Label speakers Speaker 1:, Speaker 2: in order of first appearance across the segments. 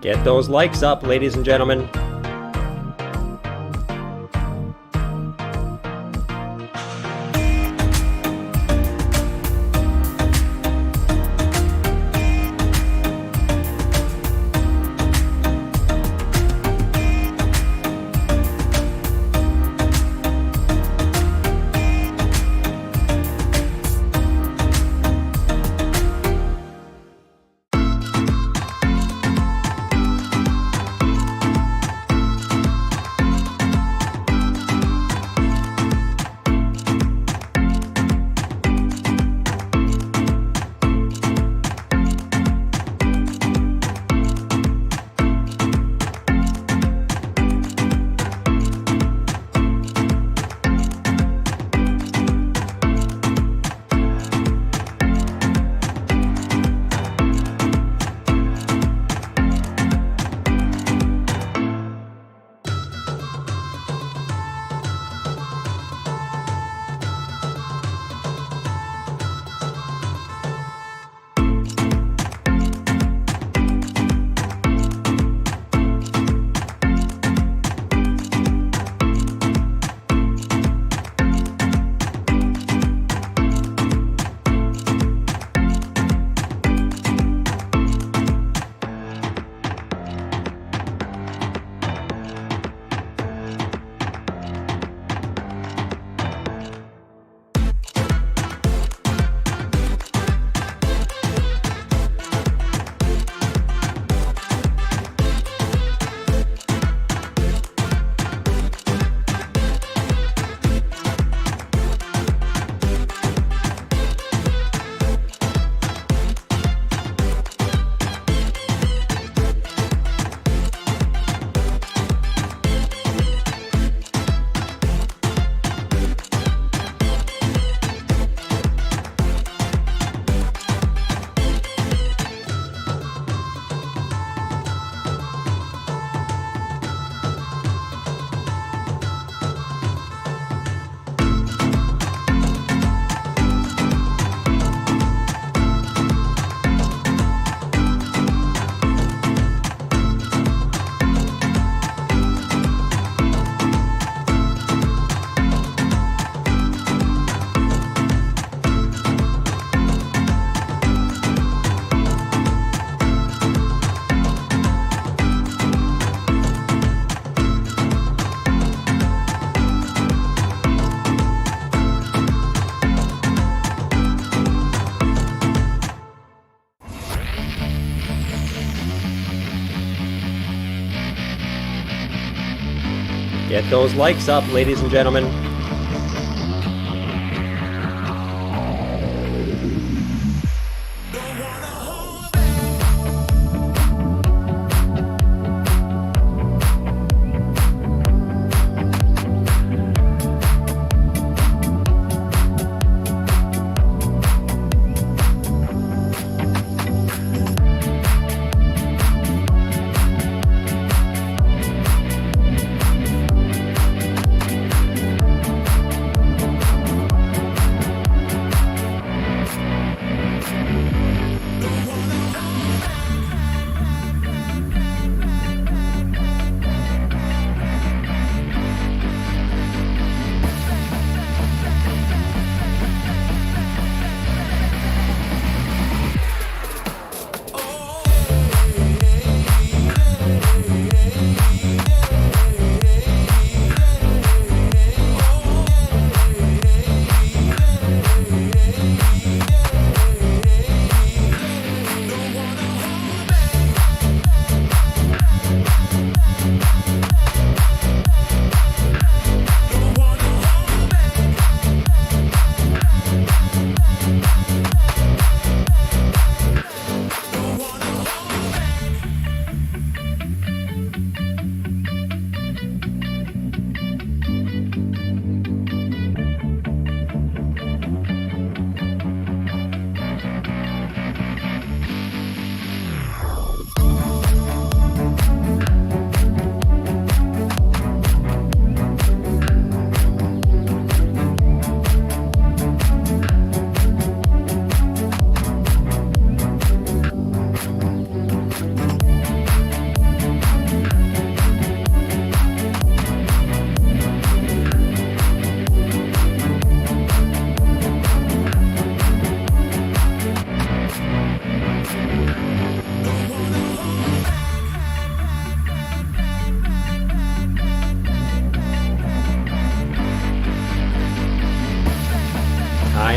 Speaker 1: Get those likes up, ladies and gentlemen. Get those likes up, ladies and gentlemen.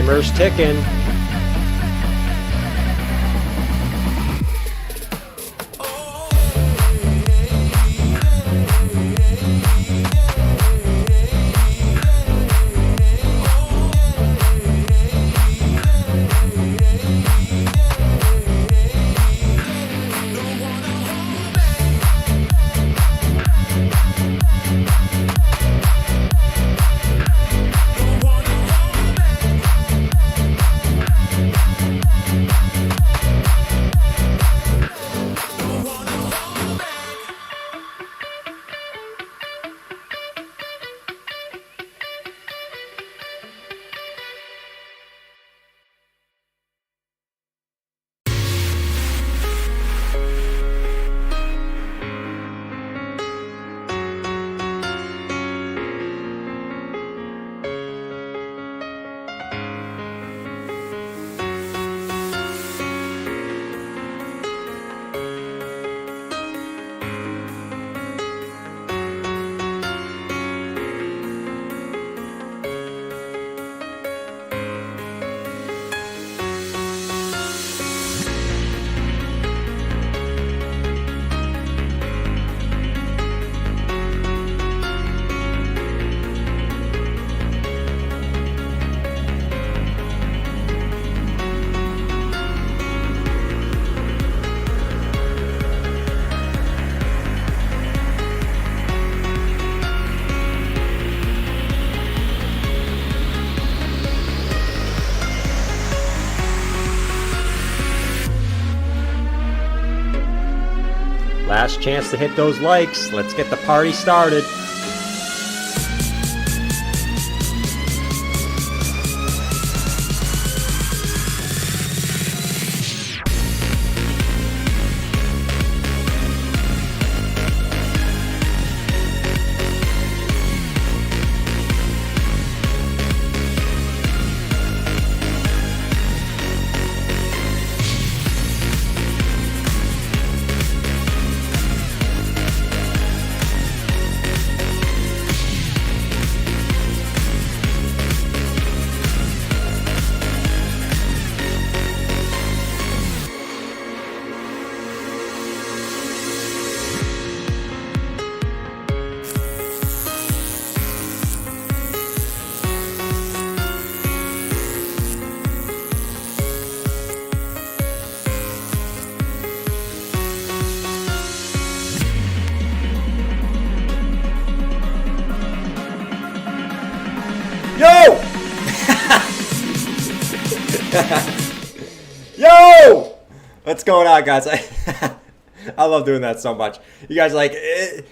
Speaker 1: Timer's ticking. Last chance to hit those likes. Let's get the party started. Yo! Yo! What's going on, guys? I love doing that so much. You guys are like,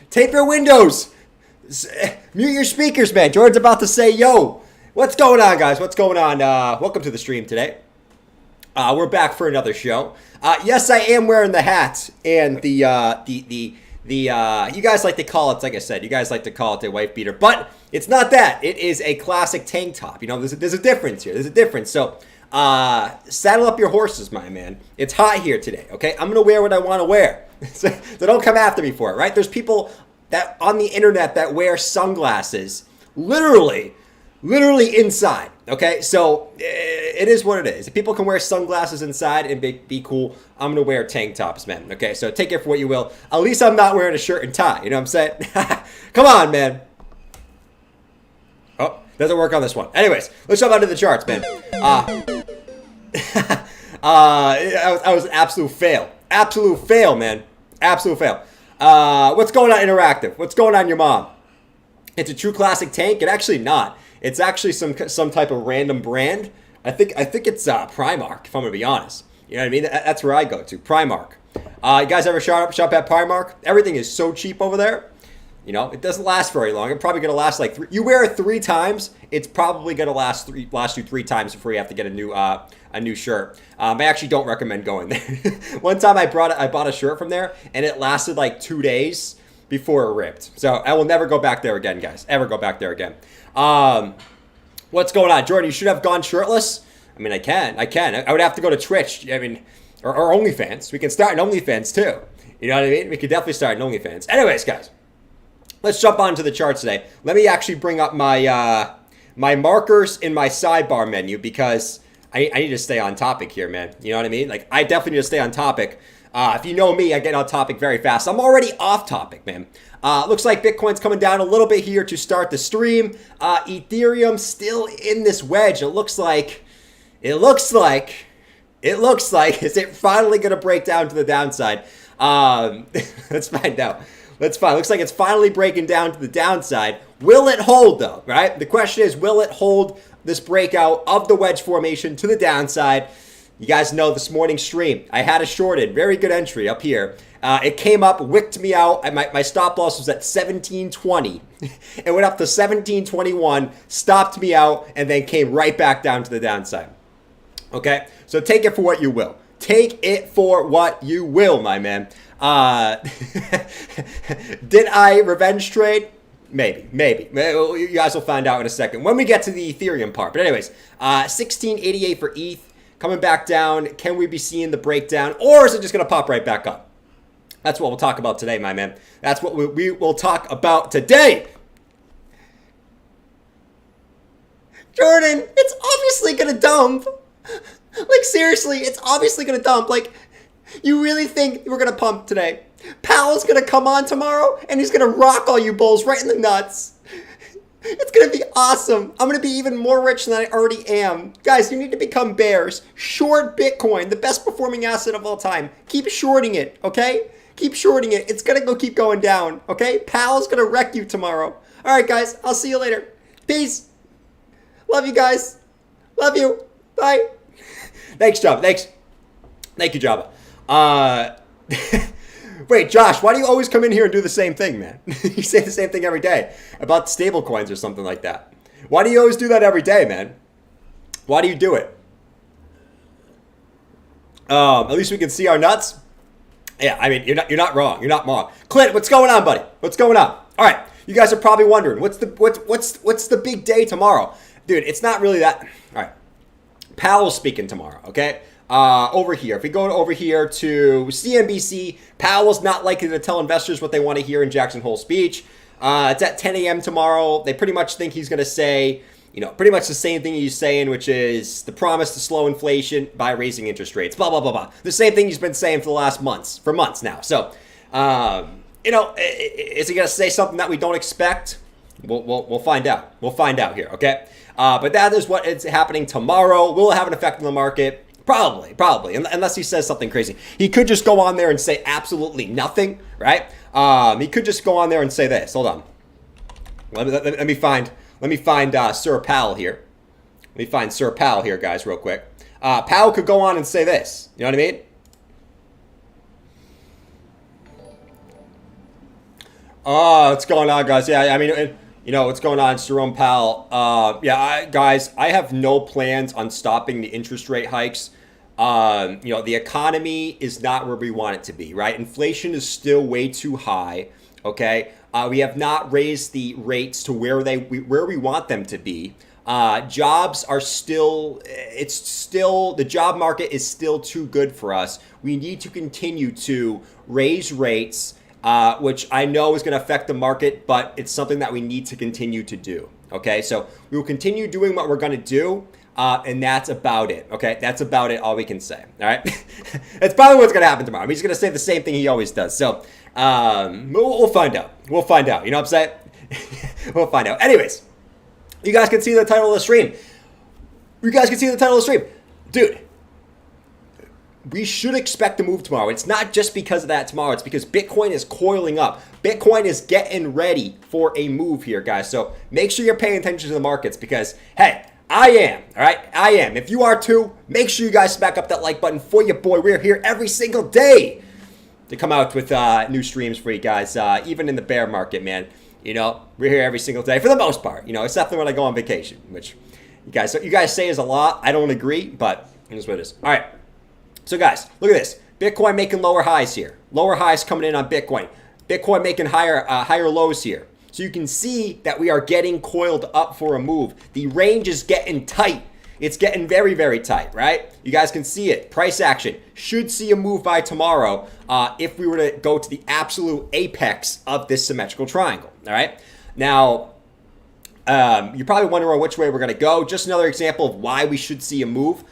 Speaker 1: tape your windows. Mute your speakers, man. Jordan's about to say, yo. What's going on, guys? What's going on? Welcome to the stream today. We're back for another show. Yes, I am wearing the hat and the you guys like to call it, like I said, you guys like to call it a wife beater, but it's not that. It is a classic tank top. You know, there's a difference here. There's a difference. So, saddle up your horses, my man. It's hot here today, okay? I'm going to wear what I want to wear. So don't come after me for it, right? There's people that on the internet that wear sunglasses literally inside, okay? So it is what it is. If people can wear sunglasses inside and be cool, I'm going to wear tank tops, man, okay? So take it for what you will. At least I'm not wearing a shirt and tie, you know what I'm saying? Come on, man. Oh, doesn't work on this one. Anyways, let's jump onto the charts, man. I was an absolute fail. Absolute fail, man. Absolute fail. What's going on, Interactive? What's going on, your mom? It's a true classic tank? It actually not. It's actually some type of random brand. I think it's Primark, if I'm gonna be honest. You know what I mean? That's where I go to, Primark. You guys ever shop at Primark? Everything is so cheap over there. You know, it doesn't last very long. It's probably gonna last like you wear it 3 times. It's probably gonna last you 3 times before you have to get a new shirt. I actually don't recommend going there. One time I bought a shirt from there and it lasted like 2 days before it ripped. So I will never go back there again, guys. Ever go back there again. What's going on, Jordan? You should have gone shirtless. I mean, I can. I would have to go to Twitch. I mean, or OnlyFans. We can start an OnlyFans too. You know what I mean? We could definitely start an OnlyFans. Anyways, guys, let's jump on to the charts today. Let me actually bring up my my markers in my sidebar menu because I need to stay on topic here, man. You know what I mean? Like, I definitely need to stay on topic. If you know me, I get on topic very fast. I'm already off topic, man. Looks like Bitcoin's coming down a little bit here to start the stream. Ethereum still in this wedge. It looks like, is it finally going to break down to the downside? Let's find out. Let's find. Looks like it's finally breaking down to the downside. Will it hold though, right? The question is, will it hold this breakout of the wedge formation to the downside? You guys know this morning's stream, I had a shorted, very good entry up here. It came up, wicked me out. My stop loss was at 1720. It went up to 1721, stopped me out, and then came right back down to the downside. Okay, so take it for what you will. Take it for what you will, my man. Did I revenge trade? Maybe. You guys will find out in a second when we get to the Ethereum part. But anyways, 1688 for ETH. Coming back down. Can we be seeing the breakdown? Or is it just going to pop right back up? That's what we'll talk about today, my man. That's what we will talk about today. Jordan, it's obviously going to dump. Like, seriously, it's obviously going to dump. Like, you really think we're going to pump today? Powell's going to come on tomorrow, and he's going to rock all you bulls right in the nuts. It's going to be awesome. I'm going to be even more rich than I already am. Guys, you need to become bears. Short Bitcoin, the best performing asset of all time. Keep shorting it, okay? Keep shorting it. It's going to keep going down, okay? Powell's going to wreck you tomorrow. All right, guys. I'll see you later. Peace. Love you guys. Love you. Bye. Thanks, Java. Thanks. Thank you, Java. Wait, Josh, why do you always come in here and do the same thing, man? You say the same thing every day about stable coins or something like that. Why do you always do that every day, man? Why do you do it? At least we can see our nuts. Yeah, I mean, you're not wrong. You're not wrong. Clint, what's going on, buddy? What's going on? All right, you guys are probably wondering what's the big day tomorrow, dude? It's not really that. All right, Powell's speaking tomorrow. Okay. Over here, if we go over here to CNBC, Powell's not likely to tell investors what they want to hear in Jackson Hole's speech. It's at 10 a.m. tomorrow. They pretty much think he's going to say, pretty much the same thing he's saying, which is the promise to slow inflation by raising interest rates, blah, blah, blah, blah. The same thing he's been saying for months now. So, is he going to say something that we don't expect? We'll find out. We'll find out here, okay? But that is what is happening tomorrow. Will it have an effect on the market? Probably, unless he says something crazy. He could just go on there and say absolutely nothing, right? He could just go on there and say this. Hold on. Let me find Sir Powell here. Let me find Sir Powell here, guys, real quick. Powell could go on and say this. You know what I mean? What's going on, guys? Yeah, I mean, what's going on, Jerome Powell? Guys, I have no plans on stopping the interest rate hikes. The economy is not where we want it to be, right? Inflation is still way too high, okay? We have not raised the rates to where we want them to be. Jobs are the job market is still too good for us. We need to continue to raise rates, which I know is going to affect the market, but it's something that we need to continue to do. Okay, so we will continue doing what we're going to do, and that's about it. Okay, that's about it. All we can say. All right, that's probably what's going to happen tomorrow. He's going to say the same thing he always does. So we'll find out. We'll find out. You know what I'm saying? We'll find out. Anyways, you guys can see the title of the stream. Dude. We should expect a move tomorrow. It's not just because of that tomorrow. It's because Bitcoin is coiling up. Bitcoin is getting ready for a move here, guys. So make sure you're paying attention to the markets because, hey, I am. All right? I am. If you are too, make sure you guys smack up that like button for your boy. We're here every single day to come out with new streams for you guys, even in the bear market, man. We're here every single day for the most part. Except for when I go on vacation, which you guys say is a lot. I don't agree, but here's what it is. All right. So guys, look at this. Bitcoin making lower highs here. Lower highs coming in on Bitcoin. Bitcoin making higher lows here. So you can see that we are getting coiled up for a move. The range is getting tight. It's getting very, very tight, right? You guys can see it. Price action should see a move by tomorrow if we were to go to the absolute apex of this symmetrical triangle, all right? Now, You're probably wondering which way we're going to go. Just another example of why we should see a move.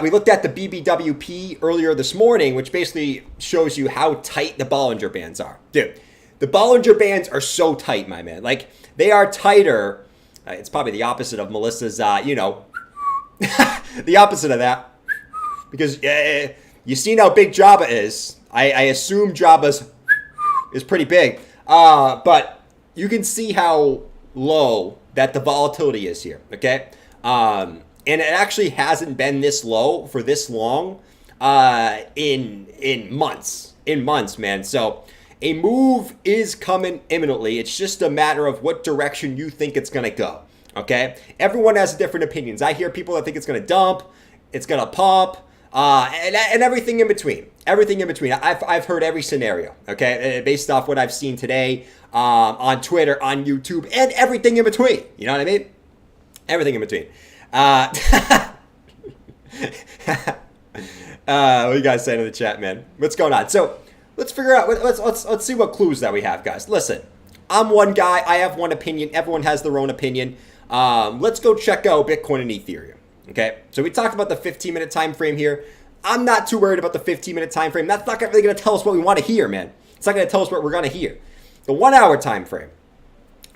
Speaker 1: We looked at the BBWP earlier this morning, which basically shows you how tight the Bollinger Bands are. Dude, the Bollinger Bands are so tight, my man. Like, they are tighter. It's probably the opposite of Melissa's, the opposite of that. Because you seen how big Jabba is. I assume Jabba's is pretty big. But you can see how low that the volatility is here, okay? And it actually hasn't been this low for this long in months. In months, man. So a move is coming imminently. It's just a matter of what direction you think it's going to go, okay? Everyone has different opinions. I hear people that think it's going to dump, it's going to pump, and everything in between. Everything in between. I've heard every scenario, okay, based off what I've seen today on Twitter, on YouTube, and everything in between. You know what I mean? Everything in between. What do you guys saying in the chat, man? What's going on? So let's figure out. Let's see what clues that we have, guys. Listen, I'm one guy. I have one opinion. Everyone has their own opinion. Let's go check out Bitcoin and Ethereum. Okay, so we talked about the 15-minute time frame here. I'm not too worried about the 15-minute time frame. That's not really going to tell us what we want to hear, man. It's not going to tell us what we're going to hear. The 1 hour time frame,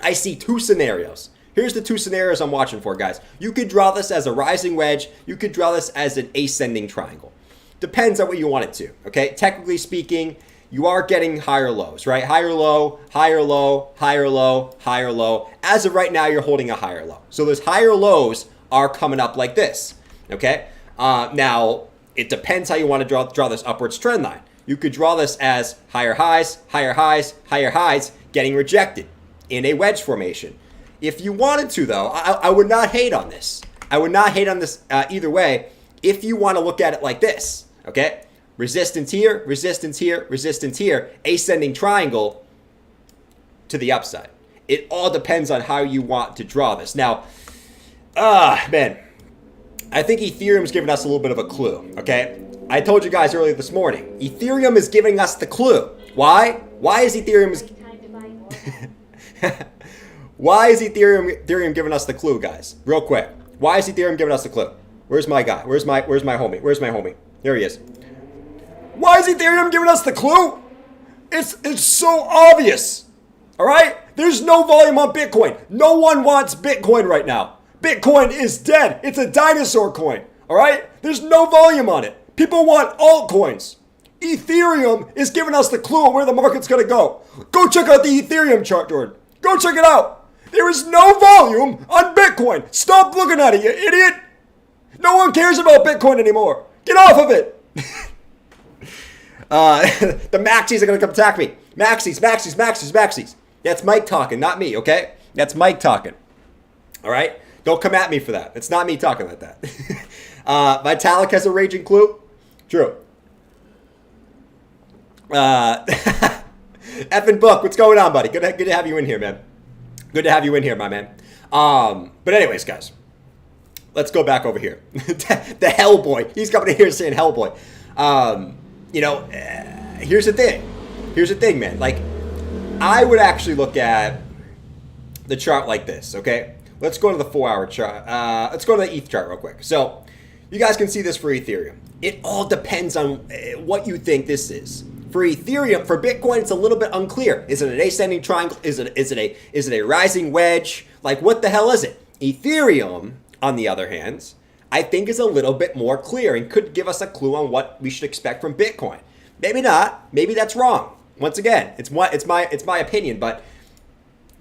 Speaker 1: I see two scenarios. Here's the two scenarios I'm watching for, guys. You could draw this as a rising wedge. You could draw this as an ascending triangle. Depends on what you want it to, okay? Technically speaking, you are getting higher lows, right? Higher low, higher low, higher low, higher low. As of right now, you're holding a higher low. So those higher lows are coming up like this, okay? Now, it depends how you want to draw this upwards trend line. You could draw this as higher highs, higher highs, higher highs, getting rejected in a wedge formation. If you wanted to, though, I would not hate on this. I would not hate on this either way if you want to look at it like this, okay? Resistance here, resistance here, resistance here, ascending triangle to the upside. It all depends on how you want to draw this. Now, man, I think Ethereum's giving us a little bit of a clue, okay? I told you guys earlier this morning, Ethereum is giving us the clue. Why? Why is Ethereum Why is Ethereum giving us the clue, guys? Real quick. Why is Ethereum giving us the clue? Where's my guy? Where's my homie? Where's my homie? There he is. Why is Ethereum giving us the clue? It's so obvious. All right? There's no volume on Bitcoin. No one wants Bitcoin right now. Bitcoin is dead. It's a dinosaur coin. All right? There's no volume on it. People want altcoins. Ethereum is giving us the clue on where the market's going to go. Go check out the Ethereum chart, Jordan. Go check it out. There is no volume on Bitcoin. Stop looking at it, you idiot. No one cares about Bitcoin anymore. Get off of it. The maxis are going to come attack me. Maxis. That's Mike talking, not me, okay? That's Mike talking. All right? Don't come at me for that. It's not me talking like that. Vitalik has a raging clue. True. Effing Book, what's going on, buddy? Good to have you in here, man. Good to have you in here, my man. But anyways, guys, let's go back over here. The Hellboy. He's coming in here saying Hellboy. Here's the thing. Here's the thing, man. Like, I would actually look at the chart like this, okay? Let's go to the 4 hour chart. Let's go to the ETH chart real quick. So you guys can see this for Ethereum. It all depends on what you think this is. For Ethereum, for Bitcoin, it's a little bit unclear. Is it an ascending triangle? Is it a rising wedge? Like, what the hell is it? Ethereum, on the other hand, I think is a little bit more clear and could give us a clue on what we should expect from Bitcoin. Maybe not. Maybe that's wrong. Once again, it's my opinion, but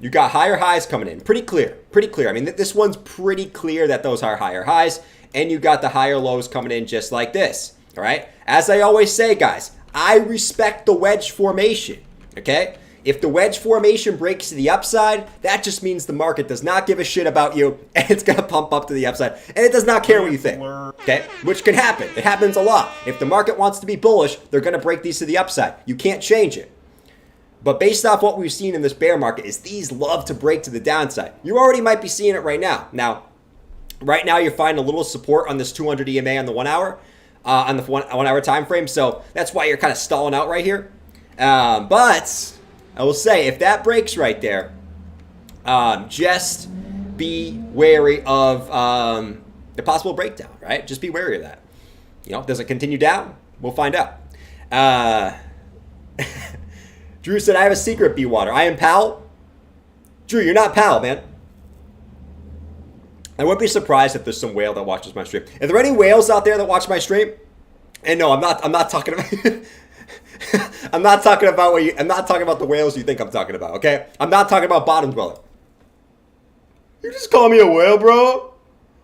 Speaker 1: you got higher highs coming in. Pretty clear. I mean, this one's pretty clear that those are higher highs, and you got the higher lows coming in just like this. All right? As I always say, guys, I respect the wedge formation, okay? If the wedge formation breaks to the upside, that just means the market does not give a shit about you, and it's going to pump up to the upside, and it does not care what you think, okay? Which can happen. It happens a lot. If the market wants to be bullish, they're going to break these to the upside. You can't change it. But based off what we've seen in this bear market is these love to break to the downside. You already might be seeing it right now. Now, right now you're finding a little support on this 200 EMA on the 1 hour. On the one hour time frame, so that's why you're kind of stalling out right here. But I will say, if that breaks right there, just be wary of the possible breakdown, right? Just be wary of that. You know, does it continue down? We'll find out. Drew said, I have a secret, B-Water. I am Pal. Drew, you're not Pal, man. I wouldn't be surprised if there's some whale that watches my stream. Are there any whales out there that watch my stream? And no, I'm not talking about I'm not talking about the whales you think I'm talking about, okay? I'm not talking about bottom dweller. You just call me a whale, bro?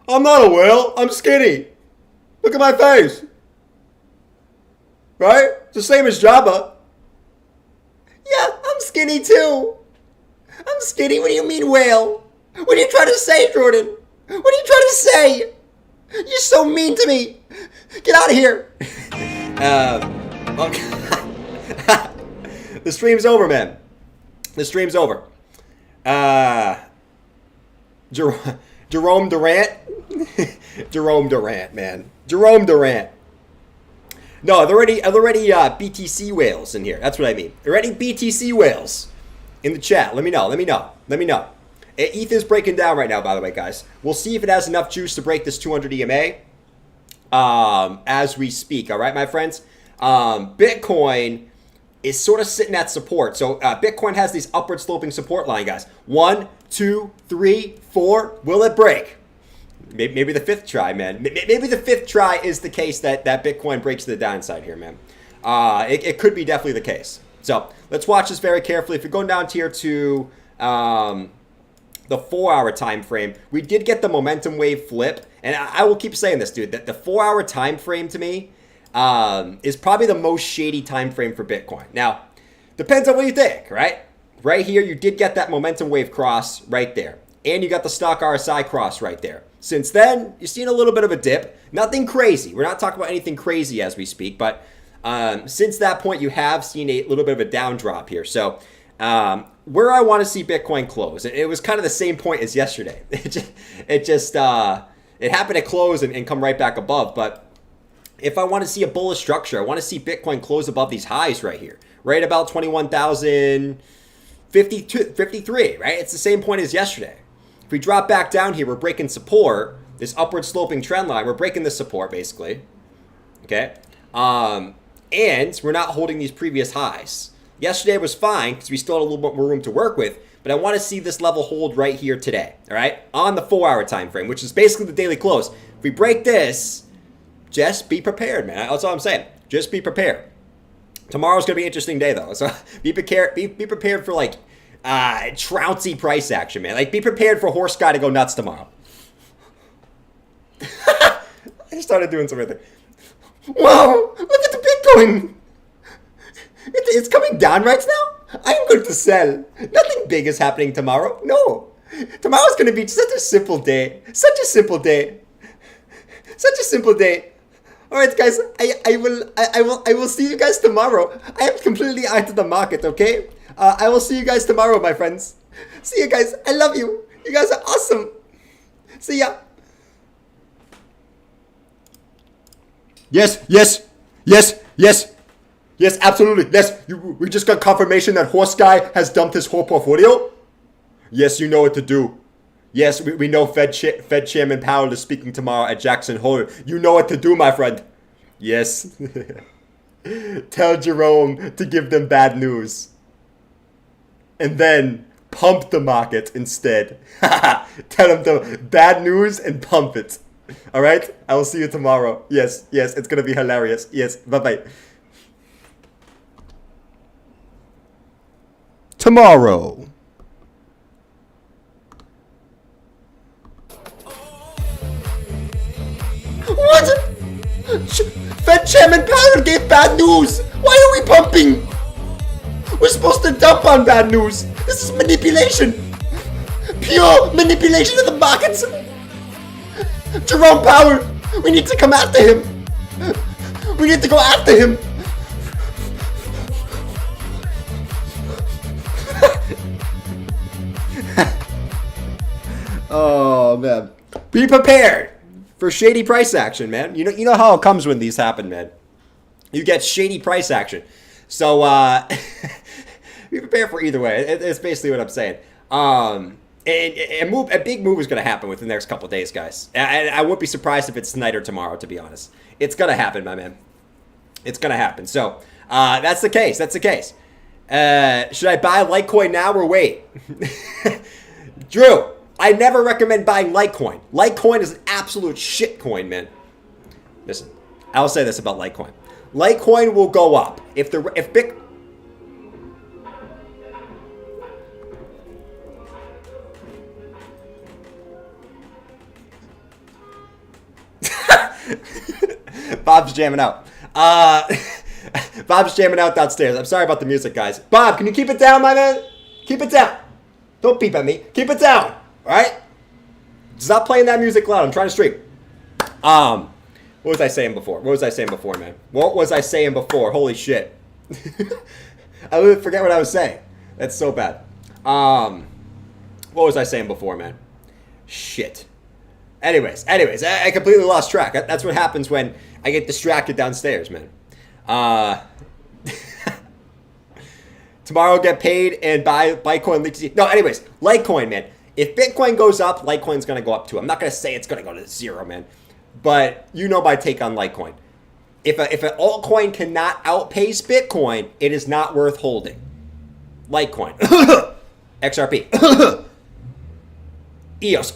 Speaker 1: I'm not a whale. I'm skinny. Look at my face. Right? It's the same as Jabba. Yeah, I'm skinny too. I'm skinny. What do you mean, whale? What are you trying to say, Jordan? What are you trying to say? You're so mean to me. Get out of here. The stream's over, man. The stream's over. Jerome Durant. Jerome Durant, man. Jerome Durant. No, are there already BTC whales in here? That's what I mean. Are there any BTC whales in the chat? Let me know. ETH is breaking down right now, by the way, guys. We'll see if it has enough juice to break this 200 EMA as we speak. All right, my friends? Bitcoin is sort of sitting at support. So Bitcoin has these upward sloping support line, guys. 1, 2, 3, 4. Will it break? Maybe the fifth try, man. Maybe the fifth try is the case that Bitcoin breaks to the downside here, man. It could be definitely the case. So let's watch this very carefully. If you're going down here to the 4-hour time frame, we did get the momentum wave flip. And I will keep saying this, dude, that the 4-hour time frame to me is probably the most shady time frame for Bitcoin. Now, depends on what you think, right? Right here, you did get that momentum wave cross right there. And you got the stock RSI cross right there. Since then, you've seen a little bit of a dip. Nothing crazy. We're not talking about anything crazy as we speak. But since that point, you have seen a little bit of a down drop here. So where I want to see Bitcoin close, it was kind of the same point as yesterday. It happened to close and come right back above. But if I want to see a bullish structure, I want to see Bitcoin close above these highs right here. Right about 21,053, right? It's the same point as yesterday. If we drop back down here, we're breaking support, this upward sloping trend line. We're breaking this support, basically. Okay? And we're not holding these previous highs. Yesterday was fine because we still had a little bit more room to work with, but I want to see this level hold right here today, all right? On the 4-hour time frame, which is basically the daily close. If we break this, just be prepared, man. That's all I'm saying. Just be prepared. Tomorrow's going to be an interesting day, though. So be prepared for, like, trouncy price action, man. Like, be prepared for Horse Guy to go nuts tomorrow. I started doing something right there. Whoa! Look at the Bitcoin! It's coming down right now? I'm going to sell. Nothing big is happening tomorrow. No. Tomorrow's going to be such a simple day. Such a simple day. Such a simple day. All right, guys. I will see you guys tomorrow. I am completely out of the market, okay? I will see you guys tomorrow, my friends. See you guys. I love you. You guys are awesome. See ya. Yes, absolutely. Yes, we just got confirmation that Horse Guy has dumped his whole portfolio. Yes, you know what to do. Yes, we know Fed Chairman Powell is speaking tomorrow at Jackson Hole. You know what to do, my friend. Yes. Tell Jerome to give them bad news. And then pump the market instead. Tell him to bad news and pump it. All right? I will see you tomorrow. Yes, it's going to be hilarious. Yes, bye-bye. Tomorrow. What? Fed Chairman Powell gave bad news. Why are we pumping? We're supposed to dump on bad news. This is manipulation. Pure manipulation of the markets. Jerome Powell, we need to come after him. We need to go after him. Oh, man. Be prepared for shady price action, man. You know how it comes when these happen, man. You get shady price action. So, be prepared for either way. It's basically what I'm saying. A big move is going to happen within the next couple of days, guys. And I wouldn't be surprised if it's tonight or tomorrow, to be honest. It's going to happen, my man. It's going to happen. So that's the case. That's the case. Should I buy Litecoin now or wait? Drew, I never recommend buying Litecoin. Litecoin is an absolute shit coin, man. Listen, I'll say this about Litecoin. Litecoin will go up if Bitcoin. Bob's jamming out. Bob's jamming out downstairs. I'm sorry about the music, guys. Bob, can you keep it down, my man? Keep it down. Don't beep at me. Keep it down. All right? Stop playing that music loud. I'm trying to stream. What was I saying before? What was I saying before, man? What was I saying before? Holy shit. I literally forget what I was saying. That's so bad. What was I saying before, man? Shit. Anyways, I completely lost track. That's what happens when I get distracted downstairs, man. Tomorrow I'll get paid and buy Bitcoin leaks. No, anyways, Litecoin, man. If Bitcoin goes up, Litecoin's going to go up too. I'm not going to say it's going to go to zero, man. But you know my take on Litecoin. If an altcoin cannot outpace Bitcoin, it is not worth holding. Litecoin. XRP. EOS.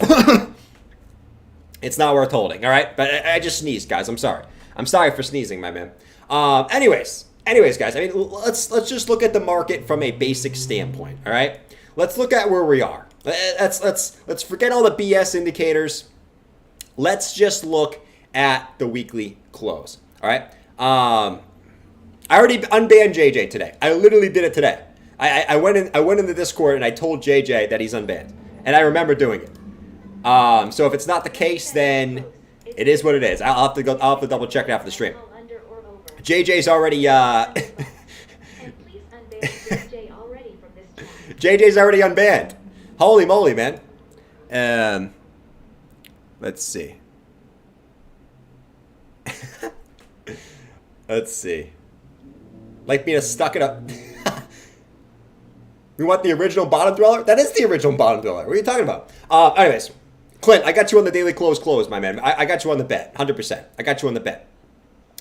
Speaker 1: It's not worth holding, all right? But I just sneezed, guys. I'm sorry. I'm sorry for sneezing, my man. Anyways, guys. I mean, let's just look at the market from a basic standpoint, all right? Let's look at where we are. Let's forget all the BS indicators. Let's just look at the weekly close, all right? I already unbanned JJ today. I literally did it today. I went in the Discord and I told JJ that he's unbanned, and I remember doing it. So if it's not the case, then it is what it is. I'll have to double check it after the stream. JJ's already JJ's already unbanned. Holy moly, man. Let's see. Let's see. Like being stuck in a. We want the original bottom dweller? That is the original bottom dweller. What are you talking about? Anyways. Clint, I got you on the daily close, my man. I got you on the bet, 100%. I got you on the bet.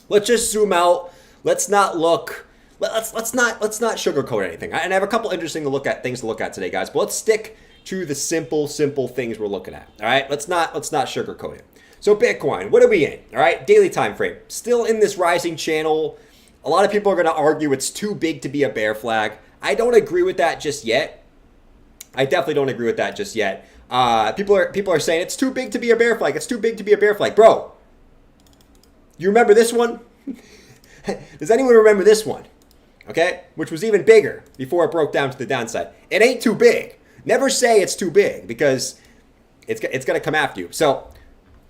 Speaker 1: Let's just zoom out. Let's not look. Let's not sugarcoat anything. And I have a couple interesting things to look at today, guys. But let's stick to the simple things we're looking at. All right. Let's not sugarcoat it. So Bitcoin, what are we in? All right. Daily time frame, still in this rising channel. A lot of people are going to argue it's too big to be a bear flag. I don't agree with that just yet. I definitely don't agree with that just yet. People are saying it's too big to be a bear flag. It's too big to be a bear flag. Bro, you remember this one? Does anyone remember this one? Okay? Which was even bigger before it broke down to the downside. It ain't too big. Never say it's too big because it's going to come after you. So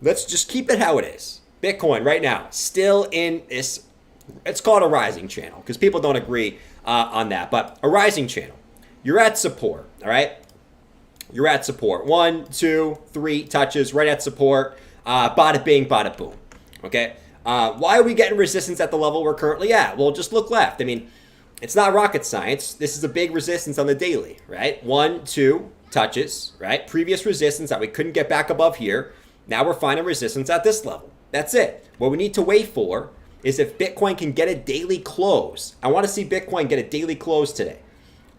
Speaker 1: let's just keep it how it is. Bitcoin right now, still in this, it's called a rising channel because people don't agree on that. But a rising channel. You're at support, all right? You're at support. 1, 2, 3 touches right at support. Bada bing, bada boom. Okay? Why are we getting resistance at the level we're currently at? Well, just look left. I mean, it's not rocket science. This is a big resistance on the daily, right? 1, 2 touches, right? Previous resistance that we couldn't get back above here. Now we're finding resistance at this level. That's it. What we need to wait for is if Bitcoin can get a daily close. I want to see Bitcoin get a daily close today.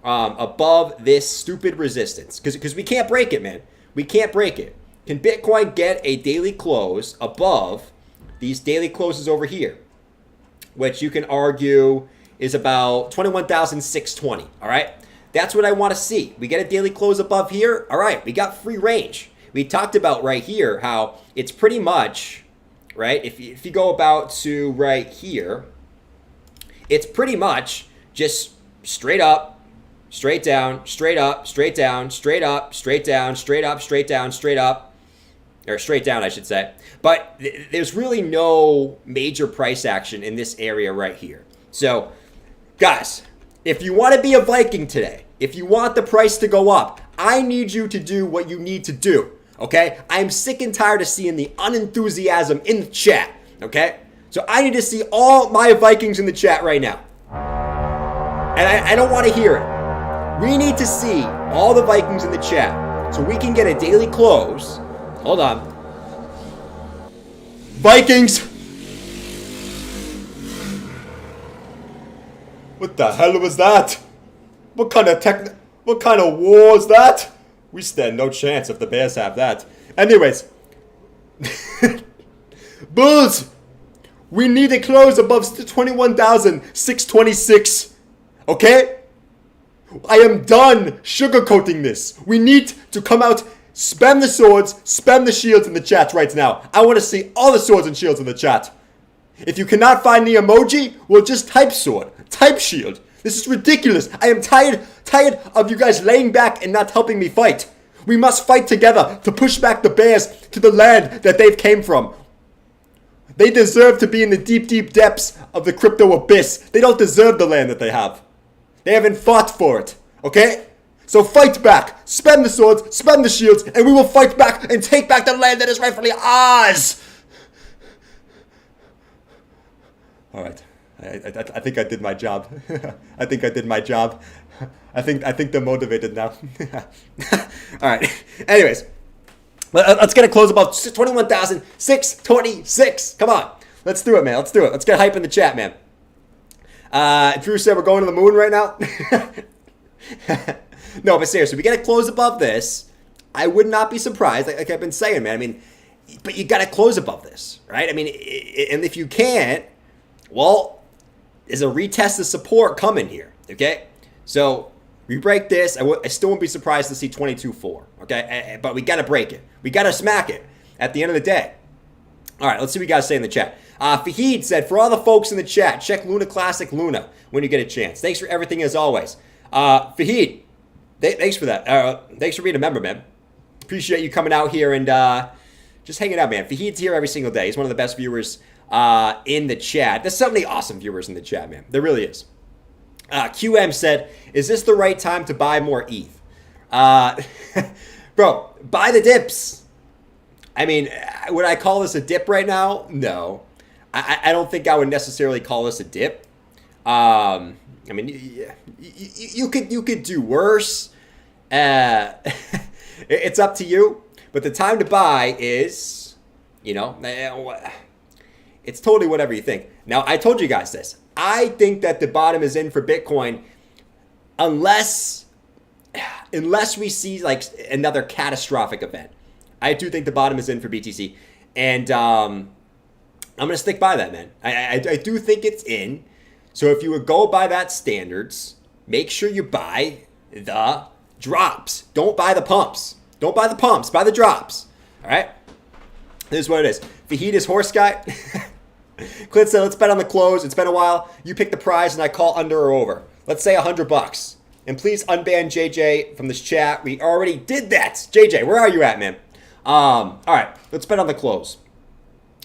Speaker 1: Above this stupid resistance. Because we can't break it, man. We can't break it. Can Bitcoin get a daily close above these daily closes over here? Which you can argue is about 21,620. All right? That's what I want to see. We get a daily close above here. All right. We got free range. We talked about right here how it's pretty much, right? If you go about to right here, it's pretty much just straight up, straight down, straight up, straight down, straight up, straight down, straight up, straight down, straight up, or straight down, I should say. But there's really no major price action in this area right here. So, guys, if you want to be a Viking today, if you want the price to go up, I need you to do what you need to do, okay? I'm sick and tired of seeing the unenthusiasm in the chat, okay? So I need to see all my Vikings in the chat right now. And I don't want to hear it. We need to see all the Vikings in the chat so we can get a daily close. Hold on. Vikings. What the hell was that? What kind of war is that? We stand no chance if the Bears have that. Anyways. Bulls. We need a close above 21,626. Okay? I am done sugarcoating this. We need to come out, spam the swords, spam the shields in the chat right now. I want to see all the swords and shields in the chat. If you cannot find the emoji, well, just type sword, type shield. This is ridiculous. I am tired of you guys laying back and not helping me fight. We must fight together to push back the Bears to the land that they've came from. They deserve to be in the deep, deep depths of the crypto abyss. They don't deserve the land that they have. They haven't fought for it, okay? So fight back, spam the swords, spam the shields, and we will fight back and take back the land that is rightfully ours. All right, I think I did my job. I think I did my job. I think they're motivated now. All right, anyways, let's get a close above 21,626. Come on, let's do it, man. Let's do it. Let's get hype in the chat, man. Drew said we're going to the moon right now. No, but seriously, we got to close above this. I would not be surprised, like I've been saying, man. I mean, but you got to close above this, right? I mean, and if you can't, well, there's a retest of support coming here, okay? So we break this. I still wouldn't be surprised to see 22.4, okay? But we got to break it. We got to smack it at the end of the day. All right, let's see what you guys say in the chat. Fahid said, for all the folks in the chat, check Luna Classic Luna when you get a chance. Thanks for everything as always. Fahid, thanks for that. Thanks for being a member, man. Appreciate you coming out here and just hanging out, man. Fahid's here every single day. He's one of the best viewers in the chat. There's so many awesome viewers in the chat, man. There really is. QM said, is this the right time to buy more ETH? Bro, buy the dips. I mean, would I call this a dip right now? No. I don't think I would necessarily call this a dip. I mean, you could do worse. It's up to you. But the time to buy is, you know, it's totally whatever you think. Now, I told you guys this. I think that the bottom is in for Bitcoin unless we see like another catastrophic event. I do think the bottom is in for BTC. And I'm going to stick by that, man. I do think it's in. So if you would go by that standards, make sure you buy the drops. Don't buy the pumps. Don't buy the pumps. Buy the drops. All right? This is what it is. Fahid is horse guy. Clint said, let's bet on the close. It's been a while. You pick the prize and I call under or over. Let's say $100. And please unban JJ from this chat. We already did that. JJ, where are you at, man? All right, let's bet on the close.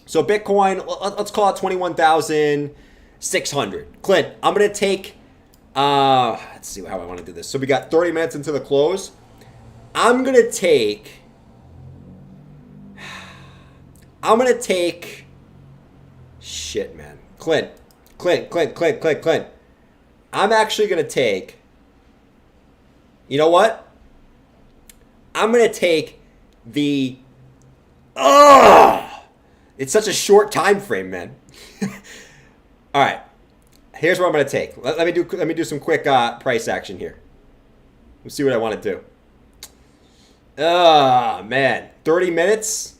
Speaker 1: So Bitcoin, let's call it 21,600. Clint, I'm going to take, let's see how I want to do this. So we got 30 minutes into the close. I'm going to take, shit, man. Clint. I'm actually going to take, you know what? I'm going to take it's such a short time frame, man. All right, here's what I'm gonna take. Let me do some quick price action here. Let's see what I want to do. Oh man, 30 minutes.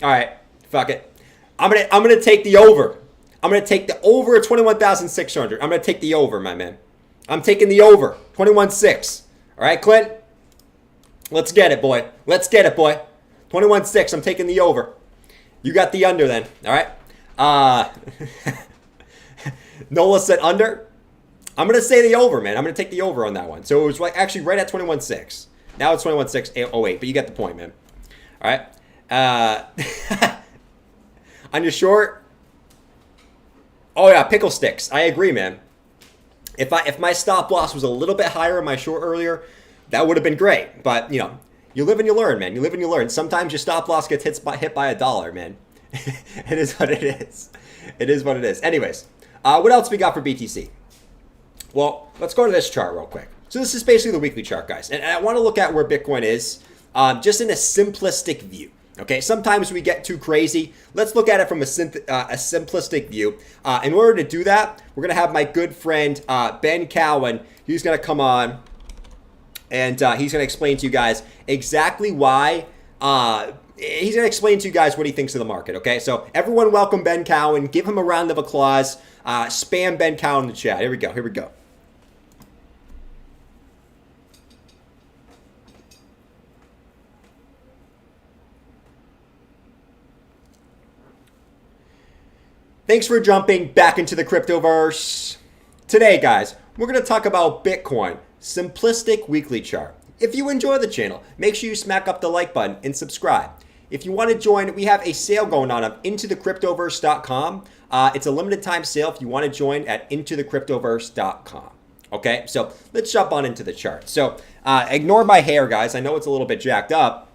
Speaker 1: All right, fuck it. I'm gonna take the over. I'm gonna take the over 21,600. I'm gonna take the over, my man. I'm taking the over 21.6. All right, Clint. Let's get it, boy. 21.6. I'm taking the over. You got the under then. All right. Nola said under. I'm going to say the over, man. I'm going to take the over on that one. So it was like actually right at 21.6. Now it's 21.608, but you get the point, man. All right. On your short. Oh, yeah, pickle sticks. I agree, man. If my stop loss was a little bit higher in my short earlier, that would have been great. But, you know, you live and you learn, man. You live and you learn. Sometimes your stop loss gets hit by $1, man. It is what it is. It is what it is. Anyways, what else we got for BTC? Well, let's go to this chart real quick. So this is basically the weekly chart, guys. And I want to look at where Bitcoin is just in a simplistic view. Okay, sometimes we get too crazy. Let's look at it from a simplistic view. In order to do that, we're going to have my good friend Ben Cowan. He's going to come on and he's going to explain to you guys exactly why. He's going to explain to you guys what he thinks of the market. Okay, so everyone welcome Ben Cowan. Give him a round of applause. Spam Ben Cowan in the chat. Here we go. Here we go. Thanks for jumping back into the cryptoverse. Today, guys, we're going to talk about Bitcoin, simplistic weekly chart. If you enjoy the channel, make sure you smack up the like button and subscribe. If you want to join, we have a sale going on of intothecryptoverse.com. It's a limited time sale if you want to join at intothecryptoverse.com. Okay, so let's jump on into the chart. So ignore my hair, guys. I know it's a little bit jacked up.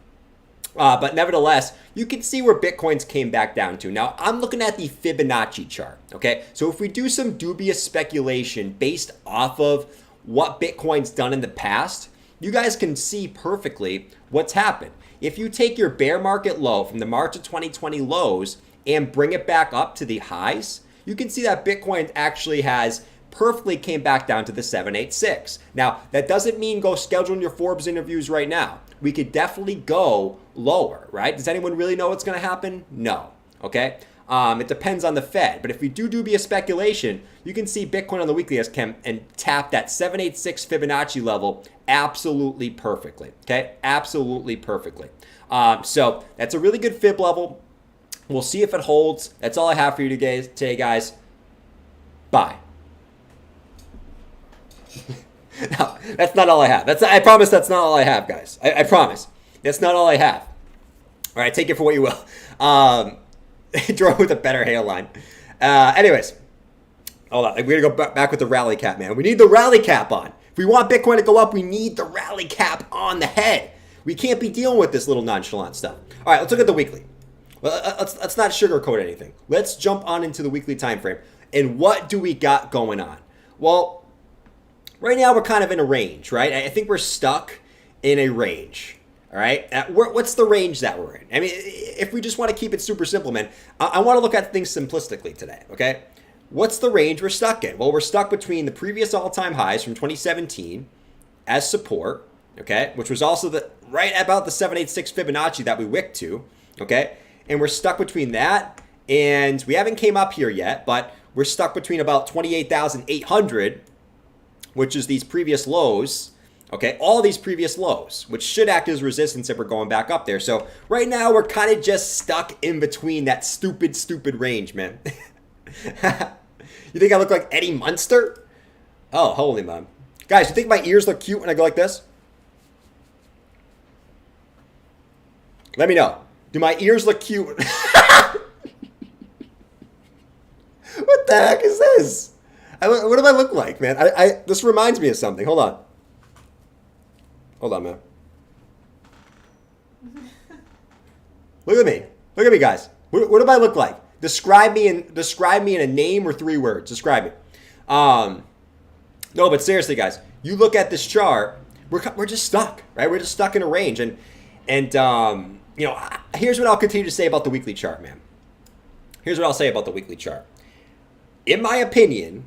Speaker 1: But nevertheless, you can see where Bitcoin's came back down to. Now, I'm looking at the Fibonacci chart, okay? So if we do some dubious speculation based off of what Bitcoin's done in the past, you guys can see perfectly what's happened. If you take your bear market low from the March of 2020 lows and bring it back up to the highs, you can see that Bitcoin actually has perfectly came back down to the 786. Now, that doesn't mean go schedule your Forbes interviews right now. We could definitely go lower, right? Does anyone really know what's going to happen? No, okay? It depends on the Fed. But if we do dubious speculation, you can see Bitcoin on the weekly has come and tap that 786 Fibonacci level absolutely perfectly, okay? Absolutely perfectly. So that's a really good fib level. We'll see if it holds. That's all I have for you today, guys. Bye. No, that's not all I have. I promise that's not all I have, guys. I promise. That's not all I have. All right, take it for what you will. Draw with a better hairline. Anyways, hold on. We're going to go back with the rally cap, man. We need the rally cap on. If we want Bitcoin to go up, we need the rally cap on the head. We can't be dealing with this little nonchalant stuff. All right, let's look at the weekly. Well, let's not sugarcoat anything. Let's jump on into the weekly time frame. And what do we got going on? Well, right now, we're kind of in a range, right? I think we're stuck in a range, all right? What's the range that we're in? I mean, if we just want to keep it super simple, man, I want to look at things simplistically today, okay? What's the range we're stuck in? Well, we're stuck between the previous all-time highs from 2017 as support, okay, which was also right about the 786 Fibonacci that we wicked to, okay? And we're stuck between that, and we haven't came up here yet, but we're stuck between about 28,800, which is these previous lows, okay, all these previous lows, which should act as resistance if we're going back up there. So right now, we're kind of just stuck in between that stupid range, man. You think I look like Eddie Munster? Oh, holy man. Guys, you think my ears look cute when I go like this? Let me know. Do my ears look cute? What the heck is this? What do I look like, man? This reminds me of something. Hold on. Hold on, man. Look at me. Look at me, guys. What do I look like? Describe me in a name or 3 words. Describe me. No, but seriously, guys, you look at this chart. We're just stuck, right? We're just stuck in a range, and you know, here's what I'll continue to say about the weekly chart, man. Here's what I'll say about the weekly chart. In my opinion,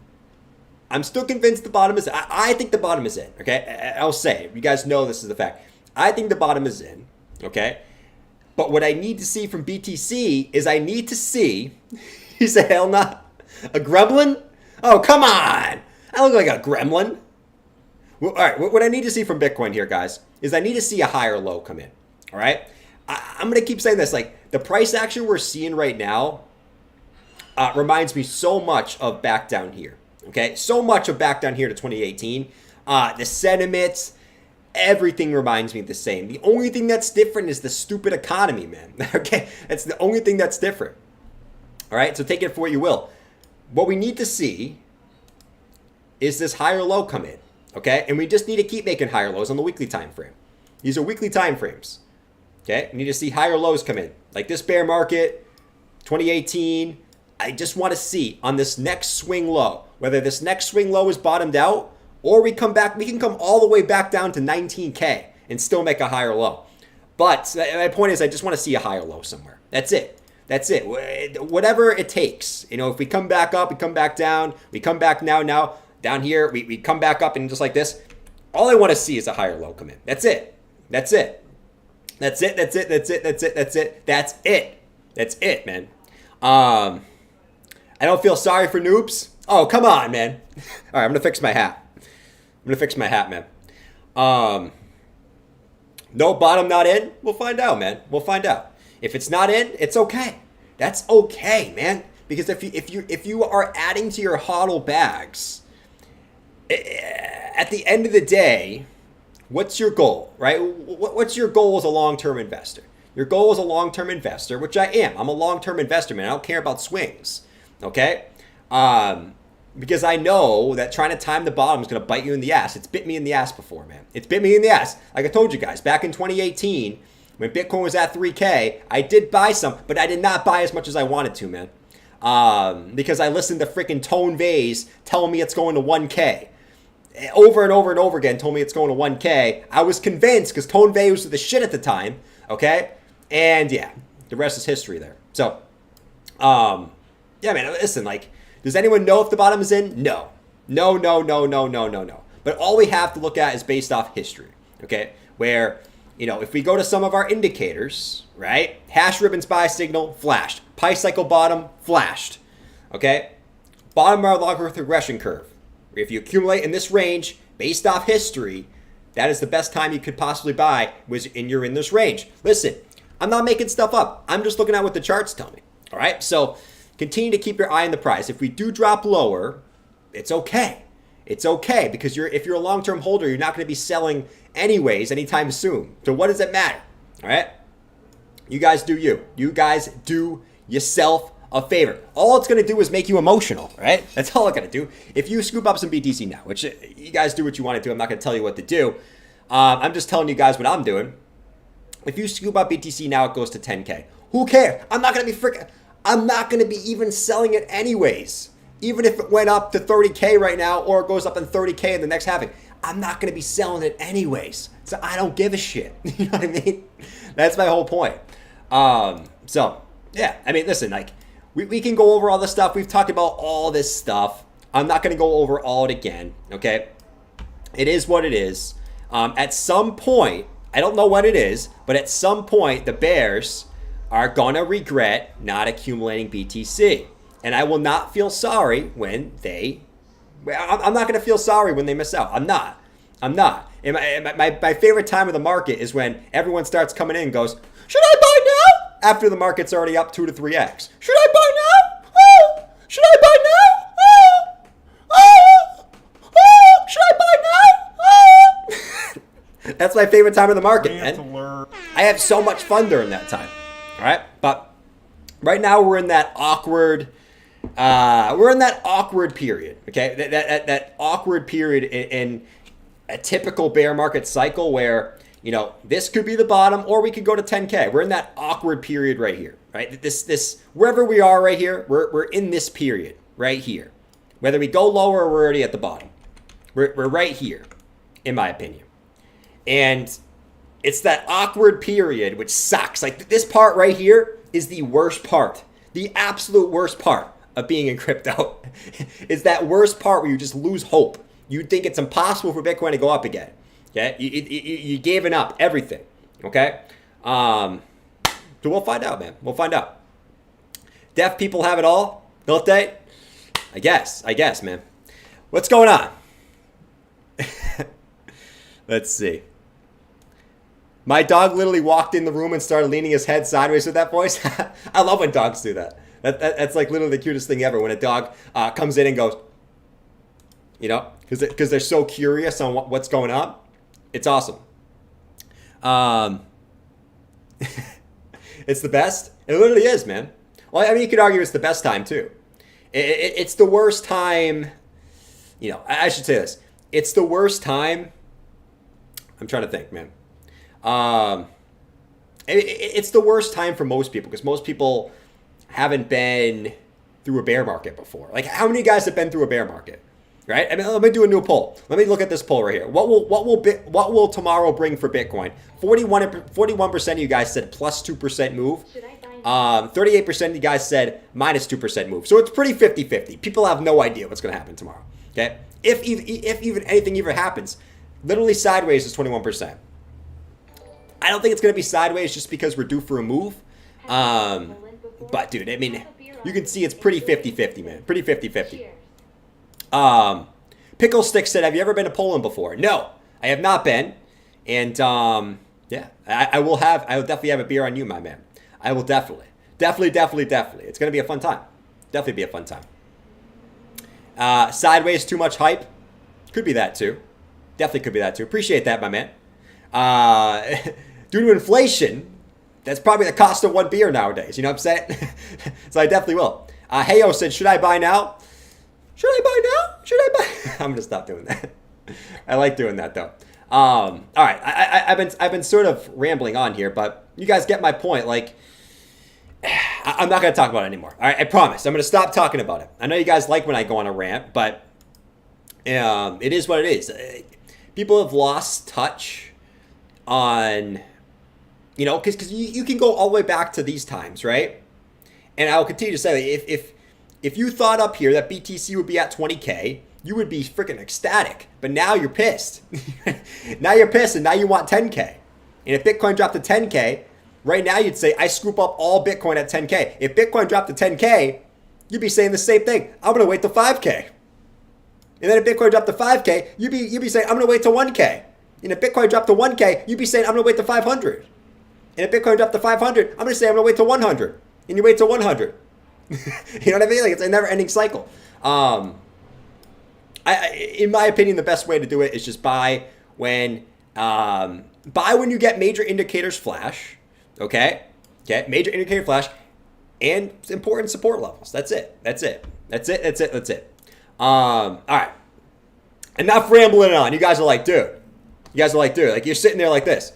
Speaker 1: I'm still convinced the bottom is. I think the bottom is in. Okay, I'll say it. You guys know this is the fact. I think the bottom is in. Okay, but what I need to see from BTC is I need to see. He said, "Hell no, a gremlin? Oh, come on! I look like a gremlin." Well, all right. What I need to see from Bitcoin here, guys, is I need to see a higher low come in. All right. I'm gonna keep saying this. Like the price action we're seeing right now reminds me so much of back down here. Okay, so much of back down here to 2018. The sentiments, everything reminds me the same. The only thing that's different is the stupid economy, man. Okay, that's the only thing that's different. All right, so take it for what you will. What we need to see is this higher low come in. Okay, and we just need to keep making higher lows on the weekly time frame. These are weekly time frames. Okay, we need to see higher lows come in. Like this bear market, 2018. I just want to see on this next swing low, whether this next swing low is bottomed out or we come back. We can come all the way back down to 19K and still make a higher low. But my point is, I just want to see a higher low somewhere. That's it. That's it. Whatever it takes. You know, if we come back up, we come back down. We come back now down here. We come back up and just like this. All I want to see is a higher low come in. That's it. That's it. That's it. That's it. That's it. That's it. That's it. That's it. That's it, man. I don't feel sorry for noobs. Oh, come on, man. All right, I'm going to fix my hat. Man. No bottom not in? We'll find out, man. We'll find out. If it's not in, it's okay. That's okay, man. Because if you are adding to your HODL bags, at the end of the day, what's your goal, right? What's your goal as a long-term investor? Your goal as a long-term investor, which I am. I'm a long-term investor, man. I don't care about swings, okay? Because I know that trying to time the bottom is going to bite you in the ass. It's bit me in the ass before, man. It's bit me in the ass. Like I told you guys, back in 2018, when Bitcoin was at 3K, I did buy some, but I did not buy as much as I wanted to, man. Because I listened to freaking Tone Vays telling me it's going to 1K. Over and over and over again told me it's going to 1K. I was convinced because Tone Vays was the shit at the time, okay? And yeah, the rest is history there. So, yeah, man, listen, like, does anyone know if the bottom is in? No. No. But all we have to look at is based off history, okay? Where, you know, if we go to some of our indicators, right? Hash ribbons buy signal, flashed. Pi cycle bottom, flashed, okay? Bottom of our logarithmic regression curve. If you accumulate in this range based off history, that is the best time you could possibly buy you're in this range. Listen, I'm not making stuff up. I'm just looking at what the charts tell me, all right? So continue to keep your eye on the price. If we do drop lower, it's okay. It's okay because if you're a long-term holder, you're not going to be selling anyways anytime soon. So what does it matter? All right? You guys do you. You guys do yourself a favor. All it's going to do is make you emotional, right? That's all it's going to do. If you scoop up some BTC now, which you guys do what you want to do. I'm not going to tell you what to do. I'm just telling you guys what I'm doing. If you scoop up BTC now, it goes to 10K. Who cares? I'm not going to be even selling it anyways. Even if it went up to 30K right now or it goes up in 30K in the next halving, I'm not going to be selling it anyways. So I don't give a shit. You know what I mean? That's my whole point. So, yeah. I mean, listen, like, we can go over all this stuff. We've talked about all this stuff. I'm not going to go over all it again, okay? It is what it is. At some point, I don't know when it is, but at some point, the bears are going to regret not accumulating BTC. And I will not feel sorry when I'm not going to feel sorry when they miss out. I'm not. And my favorite time of the market is when everyone starts coming in and goes, should I buy now? After the market's already up 2 to 3x. Should I buy now? Oh! Should I buy now? Oh! Oh! Oh! Should I buy now? Oh! That's my favorite time of the market, man. I have so much fun during that time. All right? But right now we're in that awkward period, okay? That awkward period in a typical bear market cycle where, you know, this could be the bottom or we could go to 10K. We're in that awkward period right here, right? This wherever we are right here, we're in this period right here. Whether we go lower or we're already at the bottom. We're right here, in my opinion. And it's that awkward period which sucks. Like this part right here is the worst part. The absolute worst part of being in crypto is that worst part where you just lose hope. You think it's impossible for Bitcoin to go up again. Okay, you gave up everything. Okay, so we'll find out, man. We'll find out. Deaf people have it all, don't they? I guess, man. What's going on? Let's see. My dog literally walked in the room and started leaning his head sideways with that voice. I love when dogs do that. That's like literally the cutest thing ever. When a dog comes in and goes, you know, because they're so curious on what's going on. It's awesome. It's the best. It literally is, man. Well, I mean, you could argue it's the best time too. It's the worst time. You know, I should say this. It's the worst time. I'm trying to think, man. It's the worst time for most people because most people haven't been through a bear market before. Like, how many guys have been through a bear market? right? I mean, let me do a new poll. Let me look at this poll right here. What will tomorrow bring for Bitcoin? 41% of you guys said plus 2% move. 38% of you guys said minus 2% move. So it's pretty 50-50. People have no idea what's going to happen tomorrow. Okay, if even anything even happens, literally sideways is 21%. I don't think it's going to be sideways just because we're due for a move. But dude, I mean, you can see it's pretty 50-50, man. Pretty 50-50. Pickle Stick said, have you ever been to Poland before? No, I have not been. And yeah, I will definitely have a beer on you, my man. I will definitely. It's going to be a fun time. Definitely be a fun time. Sideways, too much hype. Could be that too. Definitely could be that too. Appreciate that, my man. Due to inflation, that's probably the cost of one beer nowadays. You know what I'm saying? So I definitely will. Heyo said, should I buy now? Should I buy now? Should I buy? I'm going to stop doing that. I like doing that though. All right. I've been sort of rambling on here, but you guys get my point. Like, I'm not going to talk about it anymore. All right. I promise. I'm going to stop talking about it. I know you guys like when I go on a rant, but it is what it is. People have lost touch on, you know, because you can go all the way back to these times, right? And I'll continue to say, if you thought up here that BTC would be at 20K, you would be freaking ecstatic. But now you're pissed. Now you're pissed, and now you want 10K. And if Bitcoin dropped to 10K, right now you'd say, I scoop up all Bitcoin at 10K. If Bitcoin dropped to 10K, you'd be saying the same thing. I'm going to wait till 5K. And then if Bitcoin dropped to 5K, you'd be saying, I'm going to wait till 1K. And if Bitcoin dropped to 1K, you'd be saying, I'm going to wait till 500. And if Bitcoin dropped to 500, I'm going to say, I'm going to wait till 100. And you wait till 100. You know what I mean? Like, it's a never-ending cycle. In my opinion, the best way to do it is just buy when you get major indicators flash. Okay, major indicator flash, and important support levels. That's it. All right. Enough rambling on. You guys are like, dude. Like you're sitting there like this.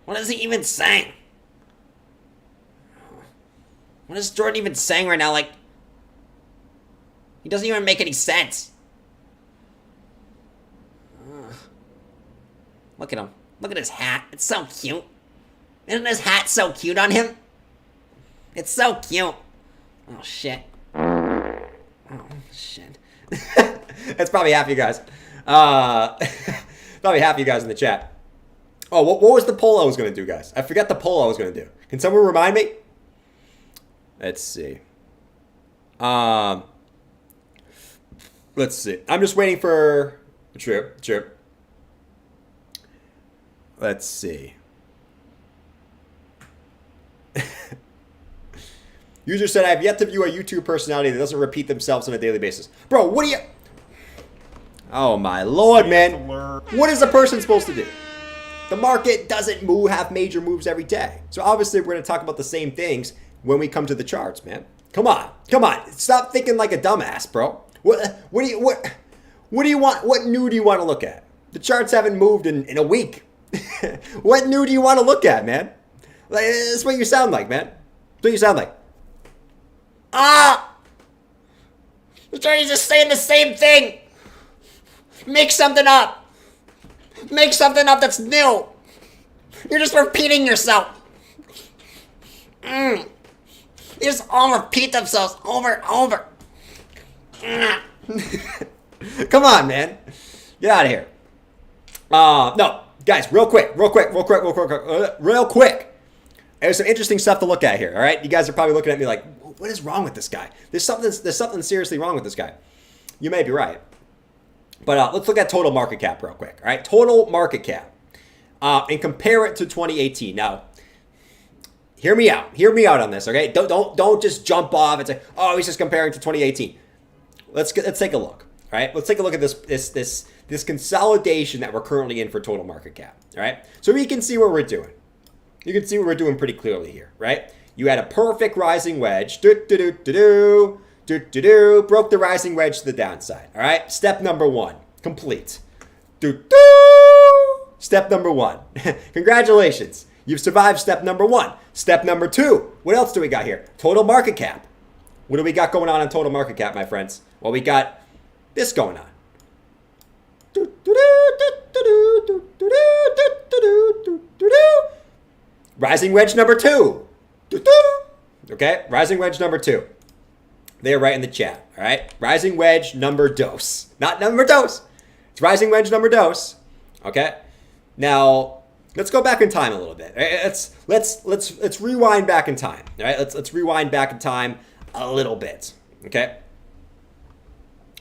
Speaker 1: What is he even saying? What is Jordan even saying right now? Like, he doesn't even make any sense. Look at him. Look at his hat. It's so cute. Isn't his hat so cute on him? It's so cute. Oh, shit. Oh, shit. That's probably half you guys. Probably half you guys in the chat. Oh, what was the poll I was going to do, guys? I forgot the poll I was going to do. Can someone remind me? Let's see. Let's see. I'm just waiting for... True. Let's see. User said, I have yet to view a YouTube personality that doesn't repeat themselves on a daily basis. Bro, what do you... Oh, my Lord, man. What is a person supposed to do? The market doesn't have major moves every day. So obviously, we're going to talk about the same things when we come to the charts, man. Come on. Stop thinking like a dumbass, bro. What do you want? What new do you want to look at? The charts haven't moved in a week. What new do you want to look at, man? Like, that's what you sound like, man. That's what you sound like. The charts are just saying the same thing. Make something up. Make something up that's new. You're just repeating yourself. They just all repeat themselves over and over. Come on, man. Get out of here. No, guys, real quick. There's some interesting stuff to look at here, all right? You guys are probably looking at me like, what is wrong with this guy? There's something seriously wrong with this guy. You may be right. But let's look at total market cap real quick, all right? Total market cap. And compare it to 2018. Now, hear me out. Hear me out on this, okay? Don't just jump off and say, oh, he's just comparing to 2018. Let's take a look, all right? Let's take a look at this consolidation that we're currently in for total market cap, all right? So we can see what we're doing. You can see what we're doing pretty clearly here, right? You had a perfect rising wedge. Broke the rising wedge to the downside, all right? Step number 1, complete. Step number 1. Congratulations. You've survived step number 1. Step number 2. What else do we got here? Total market cap. What do we got going on total market cap, my friends? Well, we got this going on. Rising wedge number 2. Okay, rising wedge number 2. They're right in the chat, all right? Rising wedge number dos. Not number dos. It's rising wedge number dos. Okay? Now, let's go back in time a little bit. Right? Let's rewind back in time. All right? Let's rewind back in time a little bit. Okay?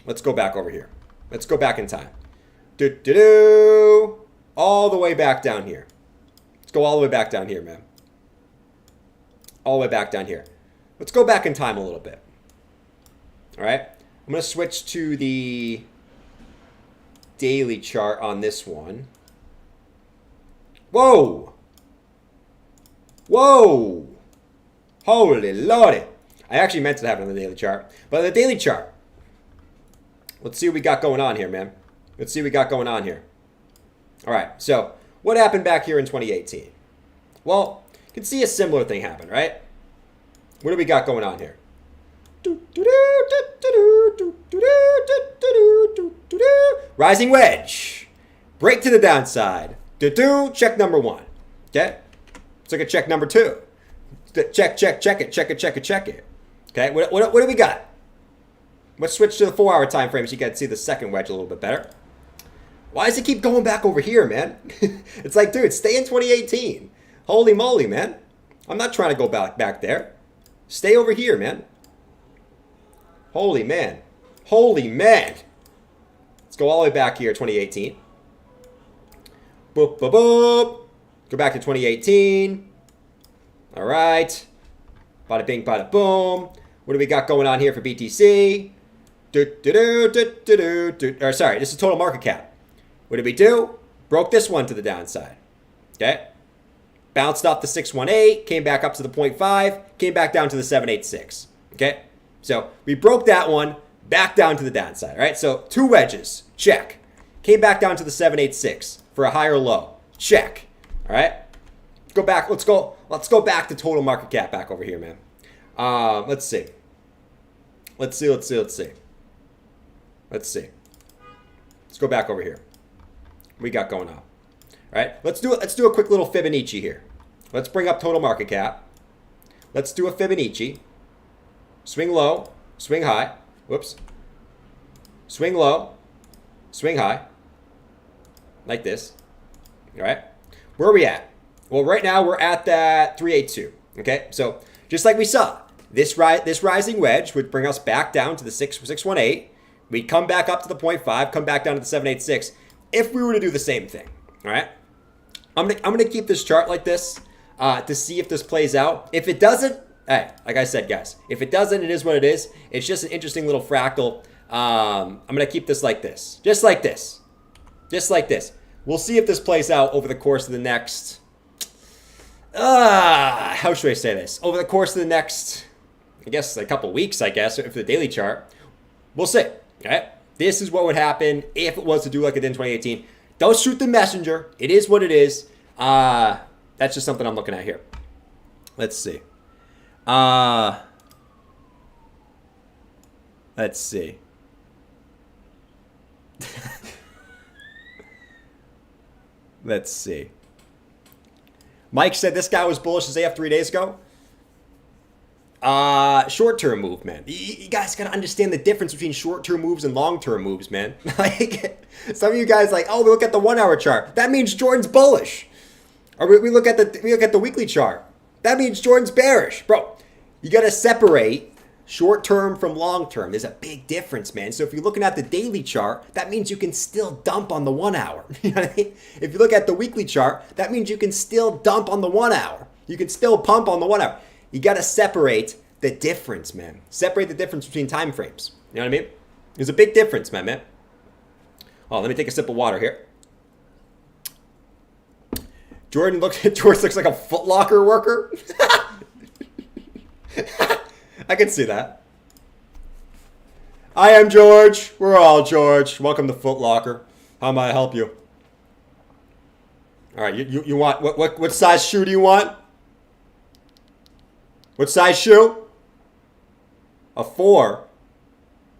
Speaker 1: Let's go back over here. Let's go back in time. All the way back down here. Let's go all the way back down here, man. All the way back down here. Let's go back in time a little bit. All right? I'm going to switch to the daily chart on this one. Whoa! Whoa! Holy lordy! I actually meant to have it on the daily chart. But the daily chart. Let's see what we got going on here, man. Let's see what we got going on here. All right, so what happened back here in 2018? Well, you can see a similar thing happen, right? What do we got going on here? Rising wedge. Break to the downside. Check number 1. Okay? Let's look at check number 2. Check it. Check it. Okay, what do we got? Let's switch to the 4-hour time frame so you can see the second wedge a little bit better. Why does it keep going back over here, man? It's like, dude, stay in 2018. Holy moly, man. I'm not trying to go back there. Stay over here, man. Holy man. Holy man. Let's go all the way back here, 2018. Boop, boop, boop. Go back to 2018. All right. Bada bing, bada boom. What do we got going on here for BTC? Or sorry, this is total market cap. What did we do? Broke this one to the downside. Okay. Bounced off the 618, came back up to the 0.5, came back down to the 786. Okay. So we broke that one back down to the downside. All right. So 2 wedges. Check. Came back down to the 786 for a higher low. Check. All right. Go back. Let's go back to total market cap back over here, man. Let's see. Let's see. Let's go back over here. What we got going on? All right. Let's do a quick little Fibonacci here. Let's bring up total market cap. Let's do a Fibonacci. Swing low, swing high. Whoops. Swing low, swing high. Like this. All right. Where are we at? Well, right now we're at that 382. Okay. So just like we saw, this rising wedge would bring us back down to the 618. We'd come back up to the 0.5, come back down to the 786 if we were to do the same thing. All right. I'm gonna keep this chart like this to see if this plays out. If it doesn't, hey, like I said, guys, if it doesn't, it is what it is. It's just an interesting little fractal. I'm gonna keep this like this, just like this. We'll see if this plays out over the course of the next. How should I say this? Over the course of the next, I guess, a couple weeks. I guess if the daily chart, we'll see. Okay, this is what would happen if it was to do like it did in 2018. Don't shoot the messenger. It is what it is. That's just something I'm looking at here. Let's see. Let's see. Let's see. Mike said this guy was bullish as AF 3 days ago. Short-term move, man. You guys gotta understand the difference between short-term moves and long-term moves, man. Like, some of you guys like, oh, we look at the 1 hour chart. That means Jordan's bullish. Or we look at the weekly chart. That means Jordan's bearish. Bro, you gotta separate short-term from long-term. There's a big difference, man. So if you're looking at the daily chart, that means you can still dump on the 1 hour. You know what I mean? If you look at the weekly chart, that means you can still dump on the 1 hour. You can still pump on the 1 hour. You got to separate the difference, man. Separate the difference between time frames. You know what I mean? There's a big difference, man. Oh, let me take a sip of water here. George looks like a Foot Locker worker. I can see that. I am George. We're all George. Welcome to Foot Locker. How may I help you? All right, you want what size shoe do you want? What size shoe? A 4.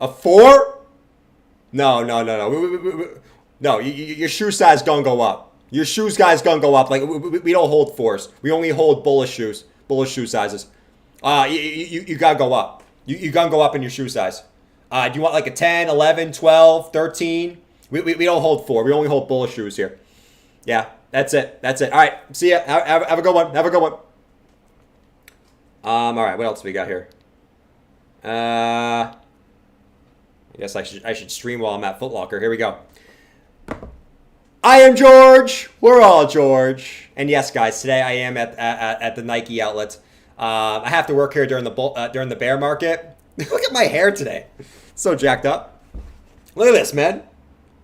Speaker 1: A 4? No. No, your shoe size gonna go up. Your shoe size gonna go up. Like we don't hold 4s. We only hold bullish shoes. Bullish shoe sizes. You gotta go up. You gotta go up in your shoe size. Do you want like a 10, 11, 12, 13? We don't hold 4. We only hold bullish shoes here. Yeah, that's it. All right, see ya. Have a good one. All right, what else we got here? I guess I should stream while I'm at Foot Locker. Here we go. I am George. We're all George. And yes, guys, today I am at the Nike outlet. I have to work here during the bear market. Look at my hair today. It's so jacked up. Look at this, man.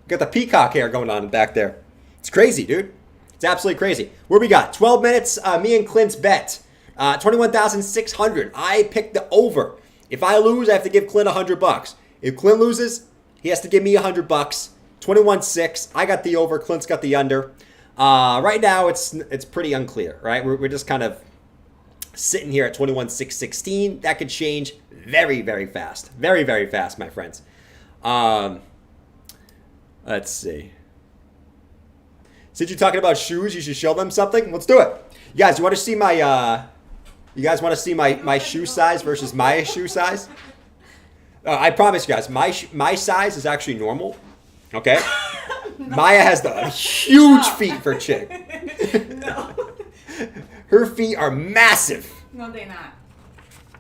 Speaker 1: Got the peacock hair going on back there. It's crazy, dude. It's absolutely crazy. Where we got? 12 minutes. Me and Clint's bet. 21,600. I picked the over. If I lose, I have to give Clint $100. If Clint loses, he has to give me $100. 21.6. I got the over. Clint's got the under. Right now, it's pretty unclear, right? We're just kind of sitting here at 21,616. That could change very, very fast. Very, very fast, my friends. Let's see. Since you're talking about shoes, you should show them something. Let's do it. You guys, you want to see my my shoe size versus my shoe size? I promise you guys, my size is actually normal. Okay? No. Maya has the huge feet for a chick.
Speaker 2: No.
Speaker 1: Her feet are massive.
Speaker 2: No, they're not.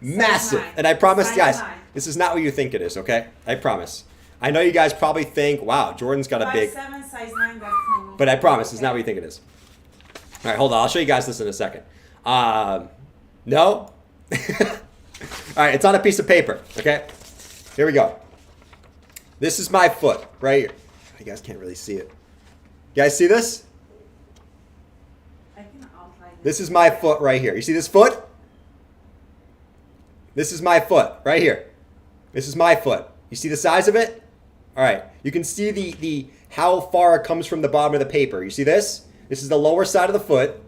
Speaker 1: Massive. And I promise you guys, this is not what you think it is, okay? I promise. I know you guys probably think, wow, Jordan's got a big...
Speaker 2: 7, size 9, that's normal.
Speaker 1: But I promise, it's not what you think it is. All right, hold on. I'll show you guys this in a second. No? All right, it's on a piece of paper, okay? Here we go. This is my foot right here. You guys can't really see it. You guys see this? This is my foot right here. You see this foot? This is my foot right here. This is my foot. You see the size of it? All right. You can see the how far it comes from the bottom of the paper. You see this? This is the lower side of the foot,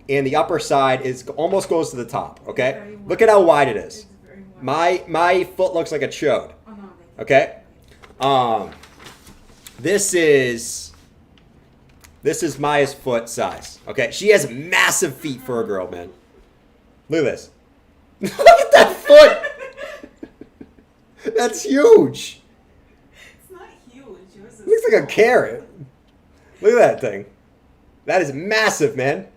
Speaker 1: and the upper side almost goes to the top. Okay. Look at how wide it is. My foot looks like a chode. Okay. This is Maya's foot size. Okay. She has massive feet for a girl, man. Look at this. Look at that foot. That's huge.
Speaker 2: It's not huge.
Speaker 1: It looks like a carrot. Look at that thing. That is massive, man.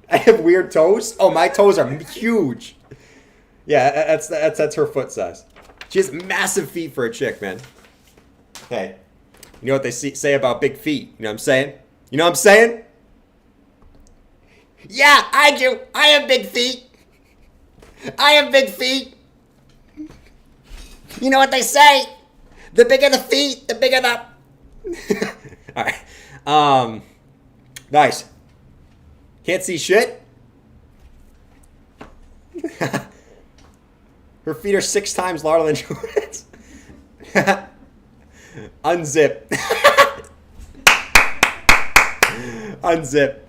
Speaker 1: I have weird toes. Oh, my toes are huge. Yeah, that's her foot size. She has massive feet for a chick, man. Hey, you know what they say about big feet? You know what I'm saying? You know what I'm saying? Yeah, I do. I have big feet. I have big feet. You know what they say? The bigger the feet, the bigger the... All right. Nice. Can't see shit? Her feet are 6 times larger than Jordan's. Unzip. Unzip.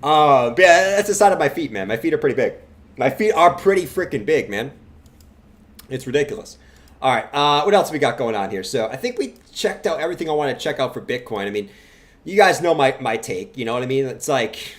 Speaker 1: But yeah, that's the side of my feet, man. My feet are pretty big. My feet are pretty freaking big, man. It's ridiculous. All right, what else we got going on here? So I think we checked out everything I want to check out for Bitcoin. I mean, you guys know my take. You know what I mean? It's like,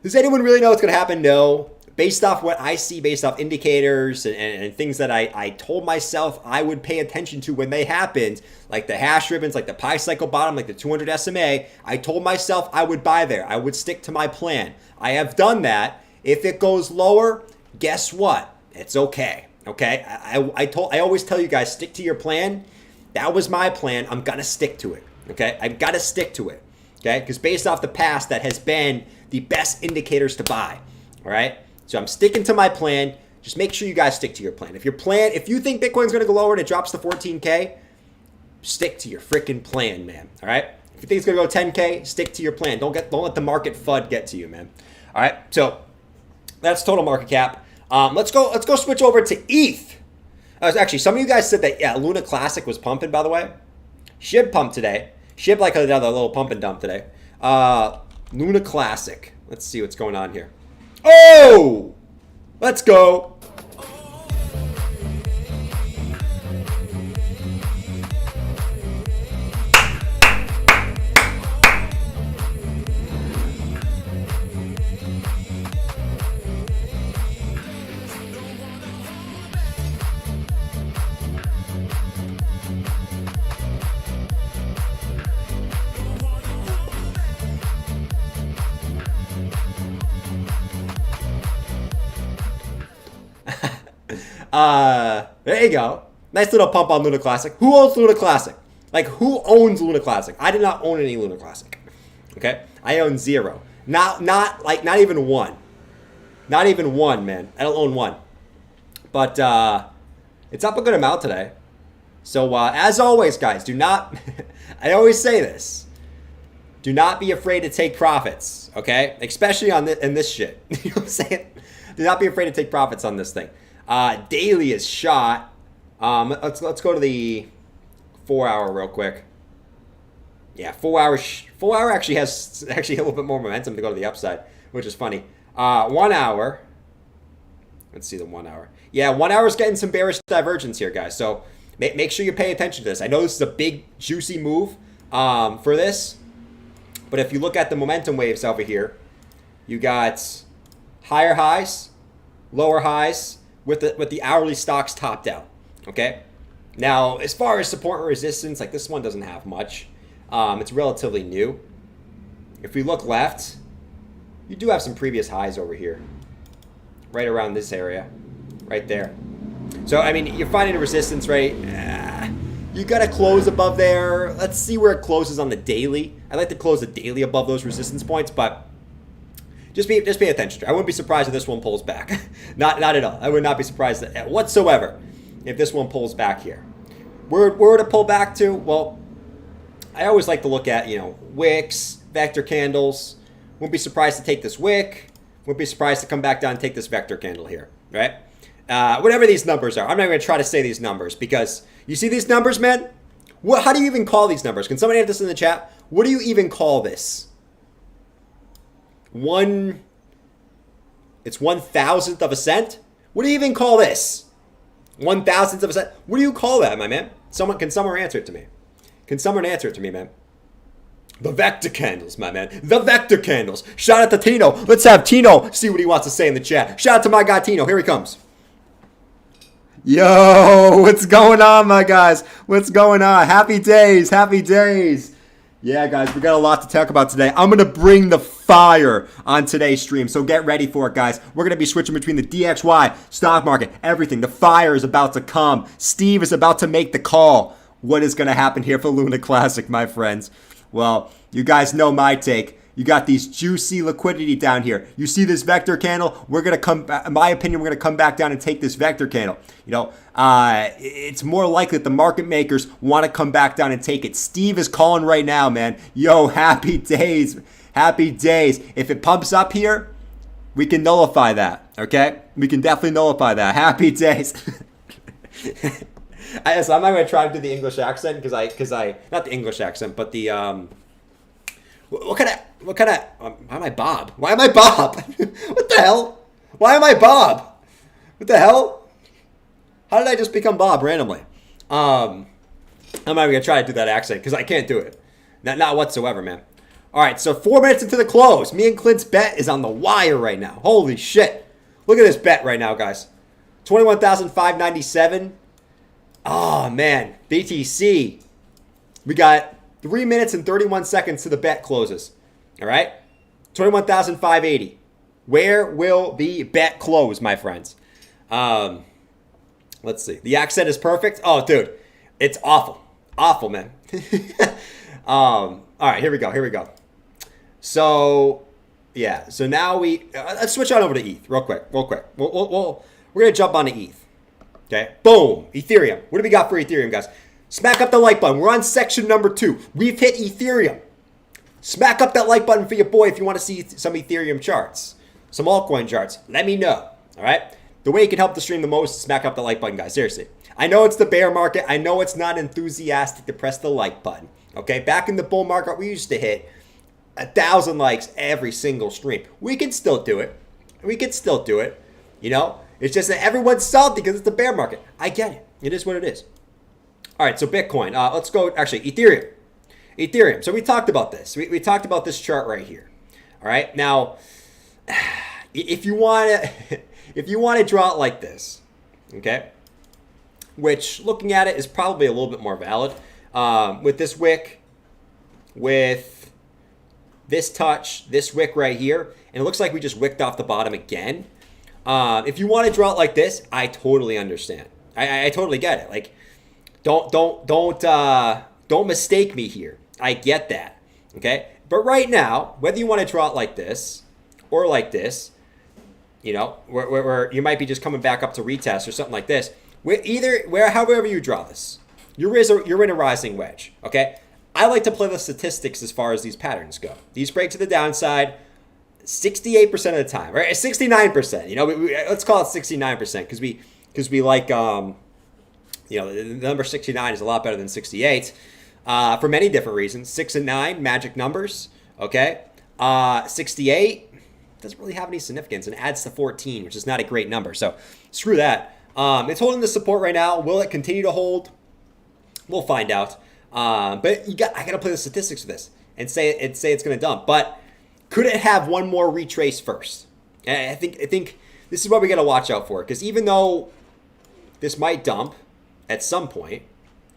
Speaker 1: does anyone really know what's going to happen? No. Based off what I see, based off indicators and things that I told myself I would pay attention to when they happened, like the hash ribbons, like the pi cycle bottom, like the 200 SMA, I told myself I would buy there. I would stick to my plan. I have done that. If it goes lower, guess what? It's okay. Okay? I always tell you guys, stick to your plan. That was my plan. I'm going to stick to it. Okay? I've got to stick to it. Okay? Because based off the past, that has been the best indicators to buy. All right? So I'm sticking to my plan. Just make sure you guys stick to your plan. If you think Bitcoin's going to go lower and it drops to 14K, stick to your freaking plan, man. All right? If you think it's going to go 10K, stick to your plan. Don't let the market FUD get to you, man. All right? So that's total market cap. Let's go switch over to ETH. Actually, some of you guys said that, yeah, Luna Classic was pumping, by the way. SHIB pumped today. SHIB like another little pump and dump today. Luna Classic. Let's see what's going on here. Oh! Let's go. There you go. Nice little pump on Luna Classic. Who owns Luna Classic? Like, who owns Luna Classic? I did not own any Luna Classic. Okay? I own 0. Not even 1. Not even 1, man. I don't own 1. But, it's up a good amount today. So, as always, guys, do not... I always say this. Do not be afraid to take profits, okay? Especially in this shit. You know what I'm saying? Do not be afraid to take profits on this thing. Daily is shot. Let's go to the 4 hour real quick. Yeah, 4 hours. 4 hour actually has a little bit more momentum to go to the upside, which is funny. 1 hour. Let's see the 1 hour. Yeah, 1 hour is getting some bearish divergence here, guys. So make sure you pay attention to this. I know this is a big juicy move for this, but if you look at the momentum waves over here, you got higher highs, lower highs, with the hourly stocks topped out, okay? Now, as far as support and resistance, like this one doesn't have much. It's relatively new. If we look left, you do have some previous highs over here, right around this area, right there. So, I mean, you're finding a resistance, right? You got to close above there. Let's see where it closes on the daily. I'd like to close the daily above those resistance points, but just pay attention to it. I wouldn't be surprised if this one pulls back. not at all. I would not be surprised whatsoever if this one pulls back here. Where would it pull back to? Well, I always like to look at, wicks, vector candles. Wouldn't be surprised to take this wick. Wouldn't be surprised to come back down and take this vector candle here, right? Whatever these numbers are. I'm not going to try to say these numbers because you see these numbers, man? How do you even call these numbers? Can somebody have this in the chat? What do you even call this? It's 1,000th of a cent? What do you even call this? 1,000th of a cent? What do you call that, my man? Can someone answer it to me? Can someone answer it to me, man? The vector candles, my man. The vector candles. Shout out to Tino. Let's have Tino see what he wants to say in the chat. Shout out to my guy Tino. Here he comes. Yo, what's going on, my guys? What's going on? Happy days. Happy days. Yeah, guys, we got a lot to talk about today. I'm going to bring the fire on today's stream, so get ready for it, guys. We're going to be switching between the DXY, stock market, everything. The fire is about to come. Steve is about to make the call. What is going to happen here for Luna Classic, my friends? Well, you guys know my take. You got these juicy liquidity down here. You see this vector candle? We're going to come back, in my opinion, we're going to come back down and take this vector candle. It's more likely that the market makers want to come back down and take it. Steve is calling right now, man. Yo, happy days. Happy days. If it pumps up here, we can nullify that, okay? We can definitely nullify that. Happy days. So I'm not going to try to do the English accent because I not the English accent, but the what kind of why am I Bob? Why am I Bob? What the hell? Why am I Bob? What the hell? How did I just become Bob randomly? I'm not even gonna try to do that accent because I can't do it. Not whatsoever, man. All right, so 4 minutes into the close, me and Clint's bet is on the wire right now. Holy shit! Look at this bet right now, guys. 21,597. Oh man, BTC. We got 3 minutes and 31 seconds to the bet closes. All right? 21,580. Where will the bet close, my friends? Let's see. The accent is perfect. Oh, dude. It's awful. Awful, man. All right, here we go. So, yeah. So now let's switch on over to ETH real quick. We're going to jump on to ETH. Okay? Boom. Ethereum. What do we got for Ethereum, guys? Smack up the like button. We're on section number 2. We've hit Ethereum. Smack up that like button for your boy if you want to see some Ethereum charts, some altcoin charts. Let me know. All right? The way you can help the stream the most is smack up the like button, guys. Seriously. I know it's the bear market. I know it's not enthusiastic to press the like button. Okay? Back in the bull market, we used to hit 1,000 likes every single stream. We can still do it. We can still do it. You know, it's just that everyone's salty because it's the bear market. I get it. It is what it is. All right, so Bitcoin. Let's go. Actually, Ethereum. Ethereum. So we talked about this. We talked about this chart right here. All right. Now, if you want to, if you want to draw it like this, okay, which looking at it is probably a little bit more valid, with this wick, with this touch, this wick right here, and it looks like we just wicked off the bottom again. If you want to draw it like this, I totally understand. I totally get it. Like, don't mistake me here. I get that. Okay, but right now, whether you want to draw it like this or like this, you know, where you might be just coming back up to retest or something like this. However you draw this, you're in a rising wedge. Okay, I like to play the statistics as far as these patterns go. These break to the downside 68% of the time, right? 69%. You know, let's call it 69% because we like you know, the number 69 is a lot better than 68 for many different reasons. 6 and 9 magic numbers. Okay, 68 doesn't really have any significance and adds to 14, which is not a great number. So screw that. It's holding the support right now. Will it continue to hold? We'll find out. But I gotta play the statistics for this and say it's gonna dump. But could it have one more retrace first? I think this is what we gotta watch out for, because even though this might dump at some point,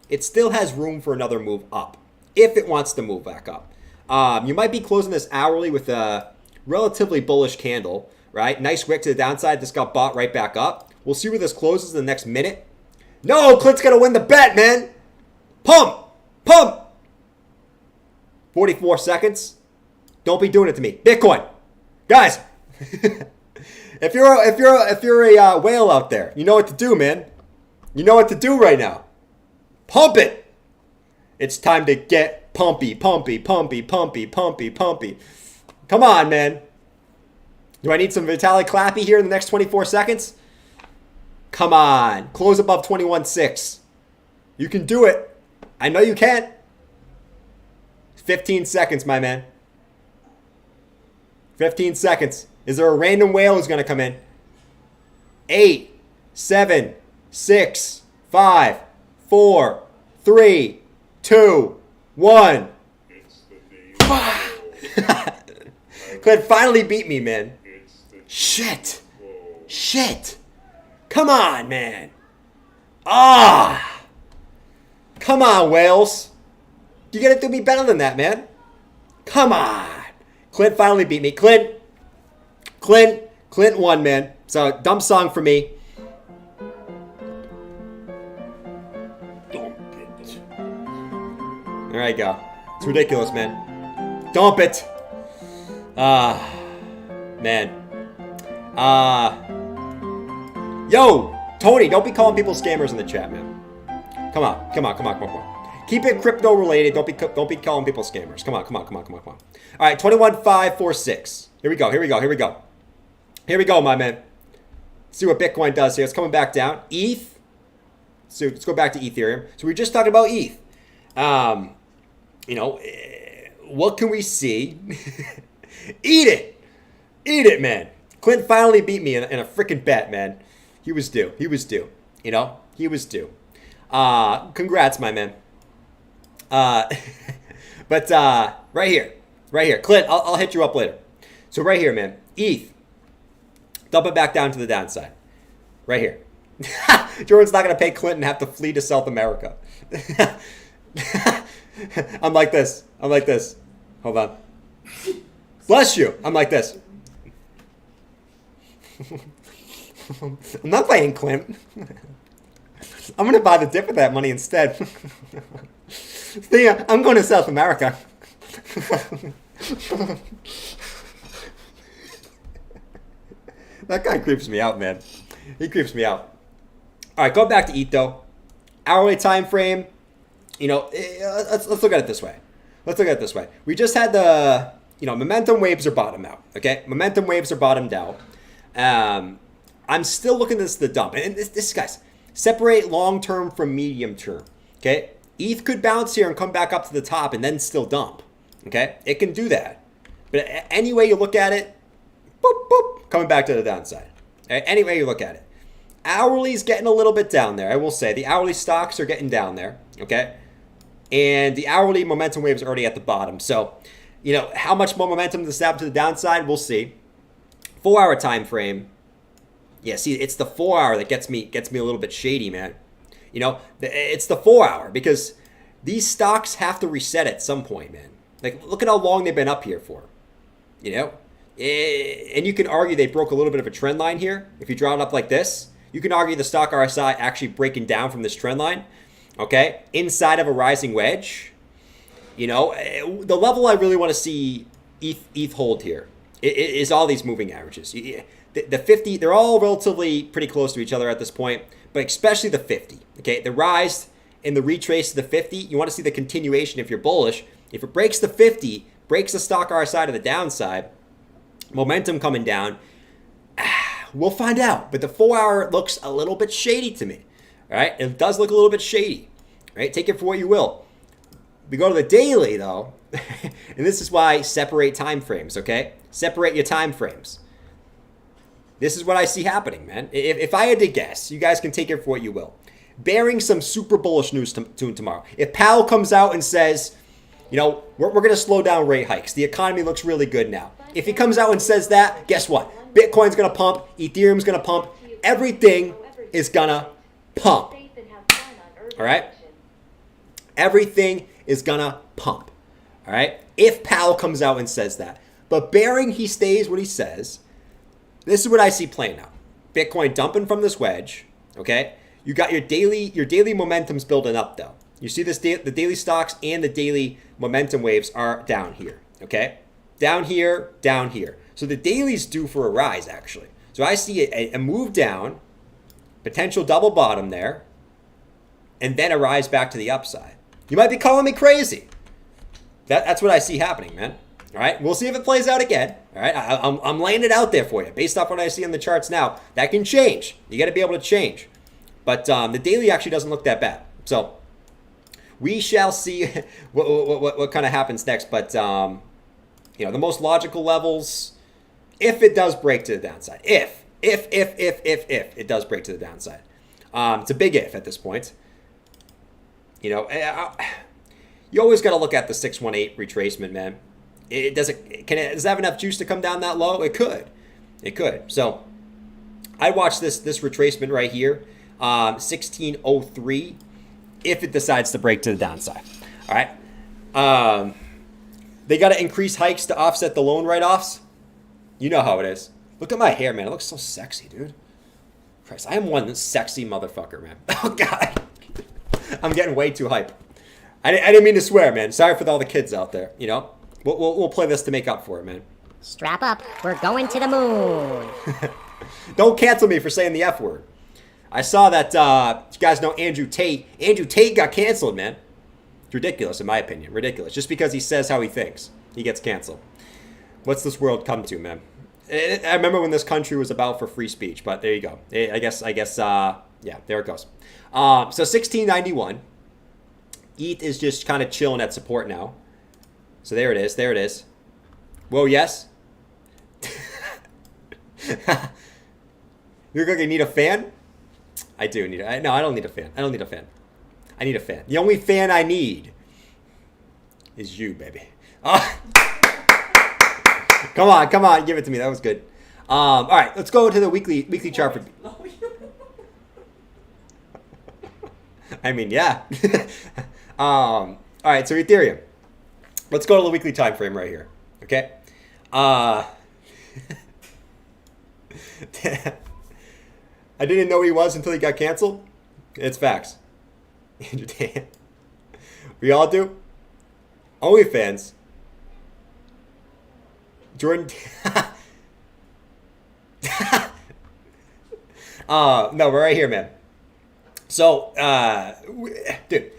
Speaker 1: it still has room for another move up if it wants to move back up. You might be closing this hourly with a relatively bullish candle, right? Nice wick to the downside. This got bought right back up. We'll see where this closes in the next minute. No, Clint's gonna win the bet, man. Pump. 44 seconds. Don't be doing it to me, Bitcoin, guys. if you're a whale out there, you know what to do, man. You know what to do right now. Pump it. It's time to get pumpy. Come on, man. Do I need some Vitalik Clappy here in the next 24 seconds? Come on. Close above 21.6. You can do it. I know you can. 15 seconds, my man. 15 seconds. Is there a random whale who's going to come in? 8, 7, 6, 5, 4, 3, 2, 1. Clint finally beat me, man. Shit. Come on, man. Come on, whales. You gotta do me better than that, man. Come on. Clint finally beat me. Clint won, man. So, dumb song for me. Dump it. There you go. It's ridiculous, man. Dump it. Man. Yo, Tony, don't be calling people scammers in the chat, man. Come on. Keep it crypto related. Don't be calling people scammers. Come on. All right, 21.546. Here we go, my man. See what Bitcoin does here. It's coming back down. ETH. So let's go back to Ethereum. So we just talked about ETH. You know, what can we see? Eat it, man. Clint finally beat me in a freaking bet, man. He was due. You know, he was due. Congrats, my man. But right here, Clint, I'll hit you up later. So right here, man, ETH, dump it back down to the downside. Right here. Jordan's not gonna pay Clint and have to flee to South America. I'm like this. Hold on. Bless you. I'm like this. I'm not playing Clint. I'm going to buy the dip with that money instead. See, I'm going to South America. That guy creeps me out, man. He creeps me out. All right, go back to ETH, though. Hourly time frame. You know, let's look at it this way. We just had the, you know, momentum waves are bottomed out. Okay, momentum waves are bottomed out. I'm still looking at this the dump, and this guys, separate long term from medium term. Okay, ETH could bounce here and come back up to the top and then still dump. Okay, it can do that. But any way you look at it, boop, boop, coming back to the downside. Any way you look at it. Hourly's getting a little bit down there, I will say. The hourly stocks are getting down there, okay? And the hourly momentum wave is already at the bottom. So, how much more momentum to snap to the downside, we'll see. 4-hour time frame. Yeah, see, it's the 4-hour that gets me a little bit shady, man. It's the 4-hour because these stocks have to reset at some point, man. Like, look at how long they've been up here for. And you can argue they broke a little bit of a trend line here. If you draw it up like this, you can argue the stock RSI actually breaking down from this trend line, okay, inside of a rising wedge. The level I really want to see ETH hold here is all these moving averages. The 50, they're all relatively pretty close to each other at this point, but especially the 50, okay? The rise and the retrace to the 50, you want to see the continuation if you're bullish. If it breaks the 50, breaks the stock RSI to the downside, momentum coming down, we'll find out. But the 4-hour looks a little bit shady to me, all right? It does look a little bit shady, right? Take it for what you will. We go to the daily, though, and this is why separate time frames, okay? Separate your time frames. This is what I see happening, man. If I had to guess, you guys can take it for what you will. Bearing some super bullish news tomorrow. If Powell comes out and says, we're going to slow down rate hikes. The economy looks really good now. If he comes out and says that, guess what? Bitcoin's going to pump. Ethereum's going to pump. Everything is going to pump. All right? Everything is going to pump. All right? If Powell comes out and says that. But bearing he stays what he says, this is what I see playing out. Bitcoin dumping from this wedge, okay? You got your daily momentum's building up, though. You see this, the daily stocks and the daily momentum waves are down here, okay? Down here, down here. So the daily's due for a rise, actually. So I see a move down, potential double bottom there, and then a rise back to the upside. You might be calling me crazy. That's what I see happening, man. All right, we'll see if it plays out again. All right, I'm laying it out there for you based off what I see on the charts now. That can change. You got to be able to change. But the daily actually doesn't look that bad. So we shall see what kind of happens next. But the most logical levels, if it does break to the downside, if it does break to the downside, it's a big if at this point. You always got to look at the 618 retracement, man. Does it have enough juice to come down that low? It could. So I watch this retracement right here, 1603, if it decides to break to the downside. All right. They got to increase hikes to offset the loan write-offs. You know how it is. Look at my hair, man. It looks so sexy, dude. Christ, I am one sexy motherfucker, man. Oh, God. I'm getting way too hype. I didn't mean to swear, man. Sorry for all the kids out there, We'll play this to make up for it, man.
Speaker 3: Strap up. We're going to the moon.
Speaker 1: Don't cancel me for saying the F word. I saw that, you guys know Andrew Tate. Andrew Tate got canceled, man. It's ridiculous, in my opinion. Ridiculous. Just because he says how he thinks, he gets canceled. What's this world come to, man? I remember when this country was about for free speech, but there you go. I guess, yeah, there it goes. So 1691. ETH is just kind of chilling at support now. So there it is. Whoa, yes? You're going to need a fan? I do need no, I don't need a fan. I need a fan. The only fan I need is you, baby. Oh. Come on, give it to me. That was good. All right, let's go to the weekly chart for. I mean, yeah. All right, so Ethereum. Let's go to the weekly time frame right here. Okay. I didn't know who he was until he got canceled. It's facts. We all do. OnlyFans. Jordan. No, we're right here, man. So, dude,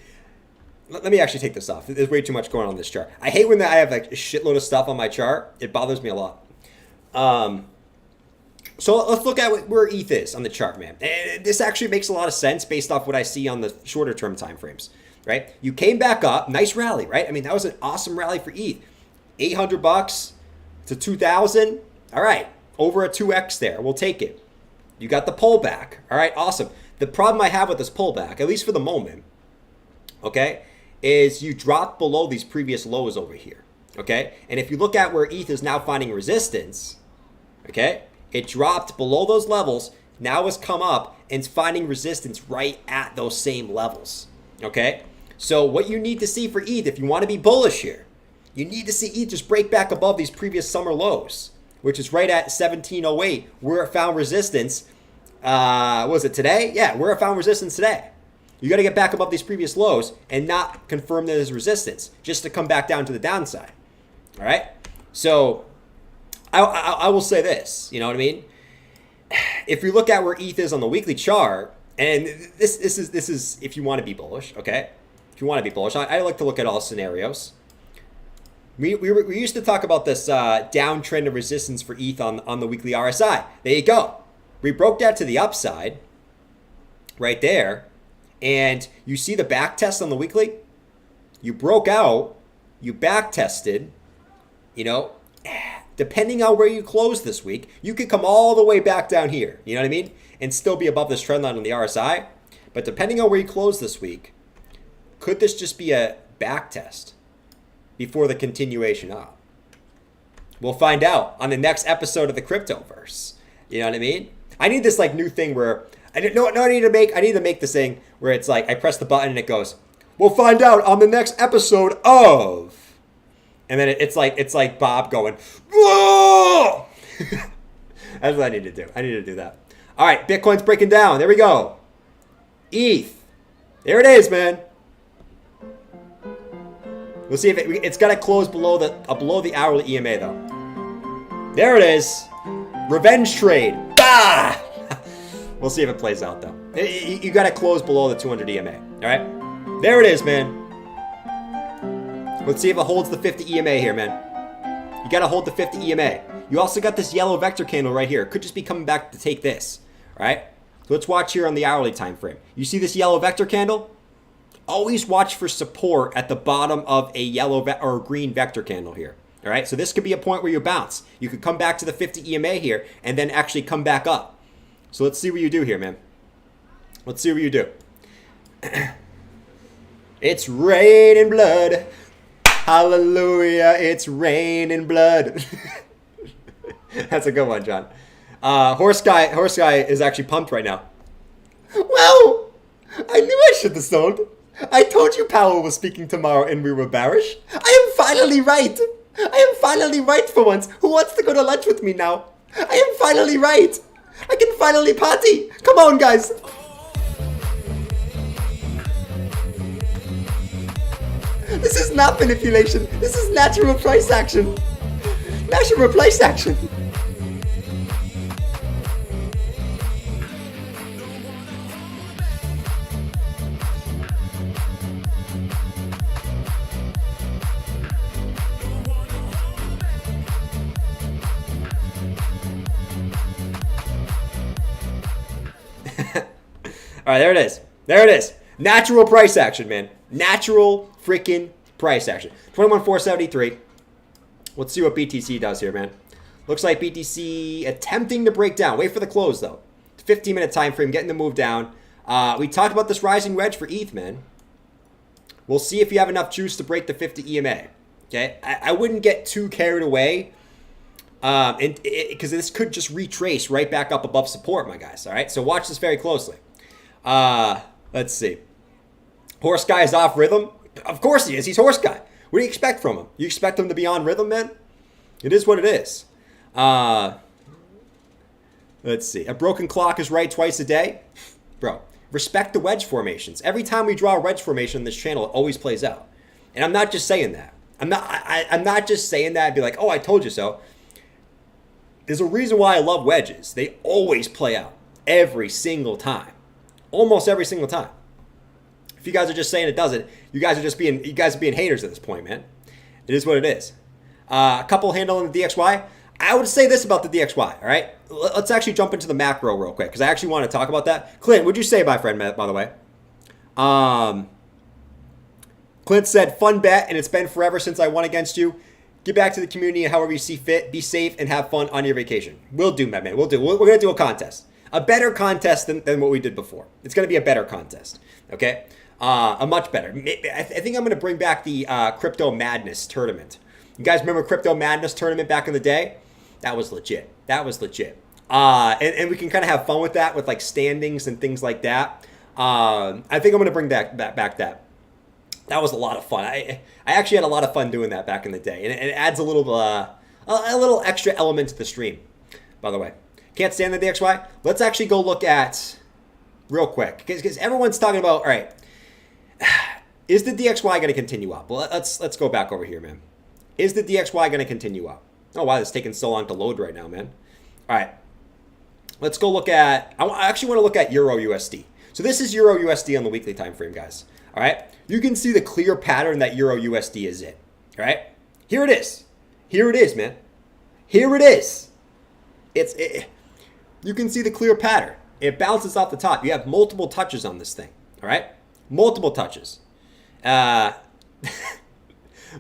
Speaker 1: let me actually take this off. There's way too much going on this chart. I hate when I have like a shitload of stuff on my chart. It bothers me a lot. So let's look at where ETH is on the chart, man. And this actually makes a lot of sense based off what I see on the shorter term time frames, right? You came back up, nice rally, right? I mean, that was an awesome rally for ETH. $800, to 2,000. All right, over a 2x there. We'll take it. You got the pullback. All right, awesome. The problem I have with this pullback, at least for the moment, okay, is you drop below these previous lows over here, okay? And if you look at where ETH is now finding resistance, okay, it dropped below those levels, now has come up and it's finding resistance right at those same levels, okay? So what you need to see for ETH, if you want to be bullish here, you need to see ETH just break back above these previous summer lows, which is right at 1708, where it found resistance. Was it today? Yeah, where it found resistance today. You got to get back above these previous lows and not confirm that as resistance, just to come back down to the downside. All right. So I will say this. You know what I mean? If you look at where ETH is on the weekly chart, and this is if you want to be bullish, okay? If you want to be bullish, I like to look at all scenarios. We used to talk about this downtrend of resistance for ETH on the weekly RSI. There you go. We broke that to the upside right there. And you see the back test on the weekly? You broke out. You back tested. You know, depending on where you close this week, you could come all the way back down here. You know what I mean? And still be above this trend line on the RSI. But depending on where you close this week, could this just be a back test before the continuation up? We'll find out on the next episode of the Cryptoverse. You know what I mean? I need this like new thing where I need to make this thing where it's like I press the button and it goes, "We'll find out on the next episode of," and then it's like Bob going, "Whoa!" That's what I need to do. I need to do that. All right, Bitcoin's breaking down. There we go. ETH. There it is, man. We'll see if it's got to close below the hourly EMA though. There it is. Revenge trade. Bah! We'll see if it plays out though. You got to close below the 200 EMA. All right. There it is, man. Let's see if it holds the 50 EMA here, man. You got to hold the 50 EMA. You also got this yellow vector candle right here. It could just be coming back to take this. All right. So let's watch here on the hourly time frame. You see this yellow vector candle? Always watch for support at the bottom of a yellow or green vector candle here. All right, so this could be a point where you bounce. You could come back to the 50 EMA here and then actually come back up. So let's see what you do here, man. Let's see what you do. It's raining blood. Hallelujah, it's raining blood. That's a good one, John. Horse guy is actually pumped right now. Well, I knew I should have sold. I told you Powell was speaking tomorrow and we were bearish. I am finally right. I am finally right for once. Who wants to go to lunch with me now? I am finally right. I can finally party. Come on, guys. This is not manipulation. This is natural price action. Natural price action. All right, there it is. There it is. Natural price action, man. Natural freaking price action. 21,473. Let's see what BTC does here, man. Looks like BTC attempting to break down. Wait for the close, though. 15-minute time frame, getting the move down. We talked about this rising wedge for ETH, man. We'll see if you have enough juice to break the 50 EMA. Okay, I wouldn't get too carried away. Because this could just retrace right back up above support, my guys. All right, so watch this very closely. Let's see. Horse guy is off rhythm. Of course he is. He's horse guy. What do you expect from him? You expect him to be on rhythm, man? It is what it is. Let's see. A broken clock is right twice a day. Bro, respect the wedge formations. Every time we draw a wedge formation on this channel, it always plays out. And I'm not just saying that. I'm not just saying that and be like, oh, I told you so. There's a reason why I love wedges. They always play out every single time. Almost every single time. If you guys are just saying it doesn't, you guys are being haters at this point, man. It is what it is. A couple handle on the DXY. I would say this about the DXY, all right? Let's actually jump into the macro real quick because I actually want to talk about that. Clint, what'd you say, my friend, by the way? Clint said, fun bet, and it's been forever since I won against you. Get back to the community however you see fit. Be safe and have fun on your vacation. We'll do, my man. We'll do. We're going to do a contest. A better contest than what we did before. It's going to be a better contest. Okay? A much better. I think I'm going to bring back the Crypto Madness tournament. You guys remember Crypto Madness tournament back in the day? That was legit. And we can kind of have fun with that, with like standings and things like that. I think I'm going to bring back that. That was a lot of fun. I actually had a lot of fun doing that back in the day, and it adds a little extra element to the stream. By the way, can't stand the DXY. Let's actually go look at real quick because everyone's talking about. All right, is the DXY going to continue up? Well, let's go back over here, man. Is the DXY going to continue up? Oh wow, it's taking so long to load right now, man. All right, let's go look at. I actually want to look at Euro USD. So this is Euro USD on the weekly time frame, guys. All right, you can see the clear pattern that Euro USD is in. All right, here it is. Here it is, man. Here it is. You can see the clear pattern. It bounces off the top. You have multiple touches on this thing. All right, multiple touches.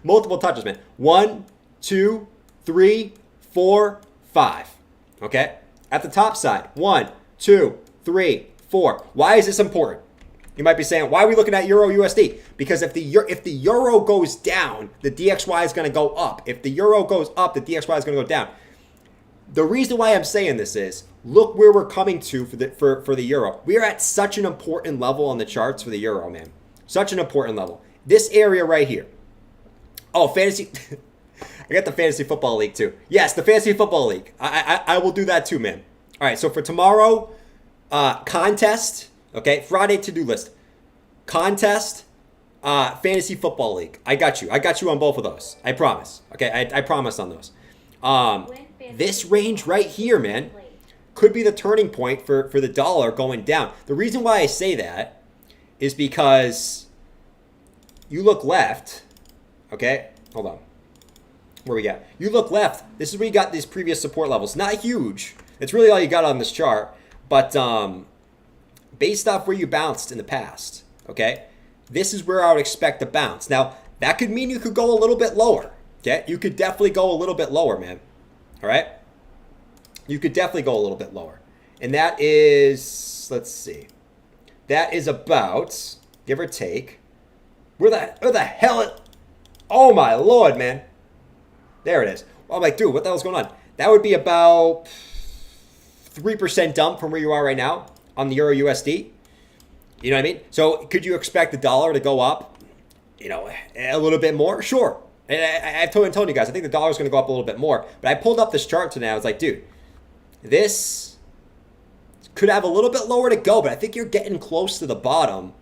Speaker 1: Multiple touches, man. 1, 2, 3, 4, 5. Okay, at the top side. 1, 2, 3, 4. Why is this important? You might be saying, why are we looking at Euro USD? Because if the Euro goes down, the DXY is going to go up. If the Euro goes up, the DXY is going to go down. The reason why I'm saying this is, look where we're coming to for the Euro. We are at such an important level on the charts for the Euro, man. Such an important level. This area right here. Oh, fantasy. I got the Fantasy Football League too. Yes, the Fantasy Football League. I will do that too, man. All right, so for tomorrow, contest. Okay, Friday to-do list. Contest, Fantasy Football League. I got you. I got you on both of those. I promise. Okay, I promise on those. This range right here, man, could be the turning point for the dollar going down. The reason why I say that is because you look left. Okay, hold on. Where we got? You look left. This is where you got these previous support levels. Not huge. It's really all you got on this chart. But based off where you bounced in the past, okay, this is where I would expect to bounce. Now, that could mean you could go a little bit lower. Okay, you could definitely go a little bit lower, man. All right, you could definitely go a little bit lower, and that is, let's see, that is about, give or take, where the hell? Oh my lord, man! There it is. I'm like, dude, what the hell's going on? That would be about 3% dump from where you are right now on the Euro USD. You know what I mean? So could you expect the dollar to go up, you know, a little bit more? Sure. And I've told you guys, I think the dollar is going to go up a little bit more. But I pulled up this chart today. I was like, dude, this could have a little bit lower to go. But I think you're getting close to the bottom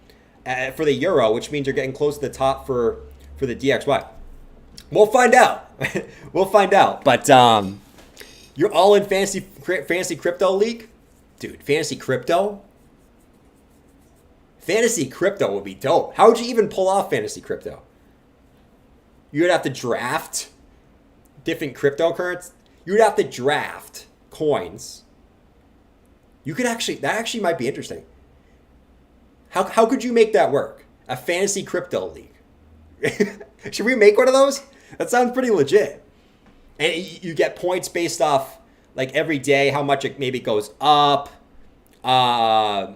Speaker 1: for the euro, which means you're getting close to the top for the DXY. We'll find out. We'll find out. But you're all in fantasy crypto league? Dude, fantasy crypto? Fantasy crypto would be dope. How would you even pull off fantasy crypto? You would have to draft different cryptocurrencies. You would have to draft coins. You could actually, that actually might be interesting. How could you make that work? A fantasy crypto league. Should we make one of those? That sounds pretty legit. And you get points based off like every day, how much it maybe goes up.